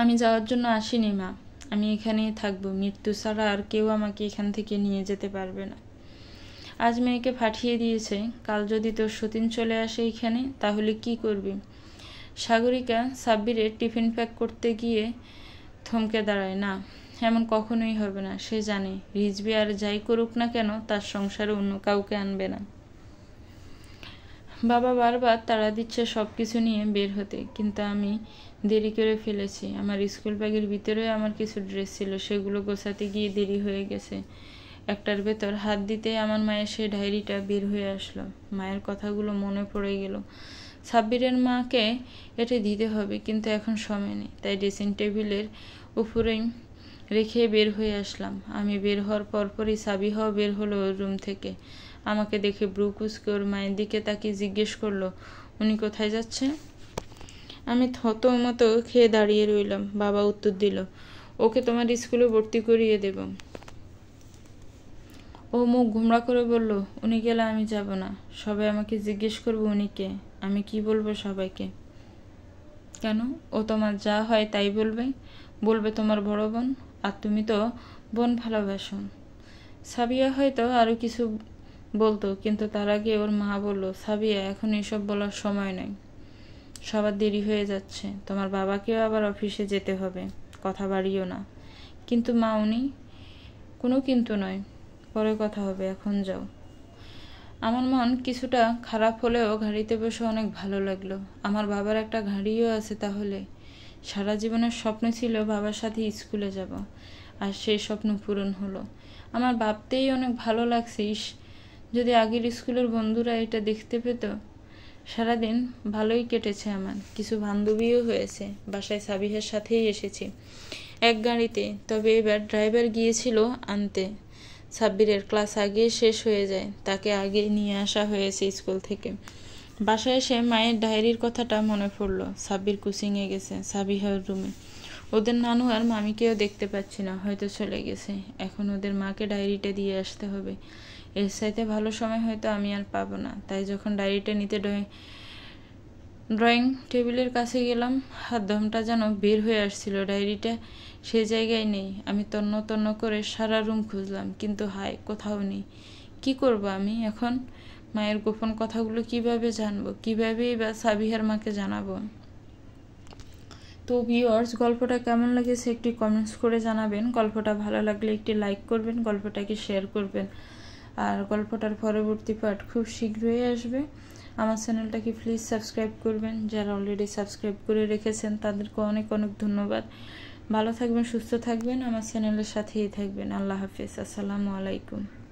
আমি যাওয়ার জন্য আসিনি মা, আমি এখানেই থাকবো, মৃত্যু ছাড়া আর কেউ আমাকে এখান থেকে নিয়ে যেতে পারবে না। আজ মেয়েকে পাঠিয়ে দিয়েছে, কাল যদি তোর সতীন চলে আসে এখানে, তাহলে কি করবি? সাগরিকা সাব্বিরের টিফিন প্যাক করতে গিয়ে থমকে দাঁড়ায়। না, এমন কখনোই হবে না। সে জানে রিজভি আর যাই করুক না কেন তার সংসারে অন্য কাউকে আনবে না। বাবা বারবার তাড়া দিচ্ছে সব কিছু নিয়ে বের হতে, কিন্তু আমি দেরি করে ফেলেছি। আমার স্কুল ব্যাগের ভিতরে আমার কিছু ড্রেস ছিল, সেগুলো গোছাতে গিয়ে দেরি হয়ে গেছে। একটার ভেতর হাত দিতে আমার মায়ের সেই ডায়েরিটা বের হয়ে আসলো। মায়ের কথাগুলো মনে পড়ে গেল। সাব্বিরের মাকে এটা দিতে হবে, কিন্তু এখন সময় নেই, তাই ড্রেসিং টেবিলের উপরেই রেখে বের হয়ে আসলাম। আমি বের হওয়ার পরপরই সাবিহাও বের হলো ওর রুম থেকে। আমাকে দেখে ব্রু কুঁচকে ওর মায়ের দিকে তাকিয়ে জিজ্ঞেস করলো, উনি কোথায় যাচ্ছে? আমি থতমত খেয়ে দাঁড়িয়ে রইলাম। বাবা উত্তর দিল, ওকে তোমার স্কুলে ভর্তি করিয়ে দেব। ও মুখ ঘুমরা করে বলল, উনি গেলে আমি যাব না। সবাই আমাকে জিজ্ঞেস করবো উনি কে। আমি কি বলবো সবাইকে? কেন? ও তোমার যা হয় তাই বলবে। বলবে তোমার বড় বোন, আর তুমি তো বোন ভালোবাসো। সাবিয়া হয়তো আরো কিছু বলতো, কিন্তু তার আগে ওর মা বলল, সাবিয়া, এখন এসব বলার সময় নেই, সবার দেরি হয়ে যাচ্ছে, তোমার বাবাকেও আবার অফিসে যেতে হবে, কথা বাড়িও না। কিন্তু মা, উনি। কোনো কিন্তু নয়, পরে কথা হবে, এখন যাও। আমার মন কিছুটা খারাপ হলেও গাড়িতে বসে অনেক ভালো লাগলো। আমার বাবার একটা গাড়িও আছে তাহলে। সারা জীবনের স্বপ্ন ছিল বাবার সাথে স্কুলে যাব, আর সেই স্বপ্ন পূরণ হলো। আমার ভাবতেই অনেক ভালো লাগছে, ইস, যদি আগের স্কুলের বন্ধুরা এটা দেখতে পেত। সারাদিন ভালোই কেটেছে আমার, কিছু বান্ধবীও হয়েছে। বাসায় সাবিহার সাথেই এসেছি এক গাড়িতে, তবে এবার ড্রাইভার গিয়েছিল আনতে। সাব্বিরের ক্লাস আগে শেষ হয়ে যায়, তাকে আগে নিয়ে আসা হয়েছে স্কুল থেকে। বাসায় এসে মায়ের ডায়েরির কথাটা মনে পড়ল। সাব্বির কোচিংয়ে গেছে, সাবিহার রুমে। ওদের নানু আর মামিকেও দেখতে পাচ্ছি না, হয়তো চলে গেছে। এখন ওদের মাকে ডায়েরিটা দিয়ে আসতে হবে। এর চাইতে ভালো সময় হয়তো আমি আর পাবো না। তাই যখন ডায়েরিটা নিতে ড্রয়িং টেবিলের কাছে গেলাম, হাত দমটা যেন বের হয়ে আসছিল। ডায়েরিটা সে জায়গায় নেই। আমি তন্ন তন্ন করে সারা রুম খুঁজলাম, কিন্তু হায়, কোথাও নেই। কি করব আমি এখন? মায়ের গোপন কথাগুলো কিভাবে জানবো? কিভাবেই বা সাবিহার মাকে জানাবো? তো ভিউয়ার্স, গল্পটা কেমন লেগেছে একটি কমেন্টস করে জানাবেন। গল্পটা ভালো লাগলে একটি লাইক করবেন, গল্পটাকে শেয়ার করবেন। আর গল্পটার পরবর্তী পার্ট খুব শীঘ্রই আসবে। আমার চ্যানেলটাকে প্লিজ সাবস্ক্রাইব করবেন। যারা অলরেডি সাবস্ক্রাইব করে রেখেছেন তাদেরকে অনেক অনেক ধন্যবাদ। ভালো থাকবেন, সুস্থ থাকবেন, আমার চ্যানেলের সাথেই থাকবেন। আল্লাহ হাফেজ। আসসালামু আলাইকুম।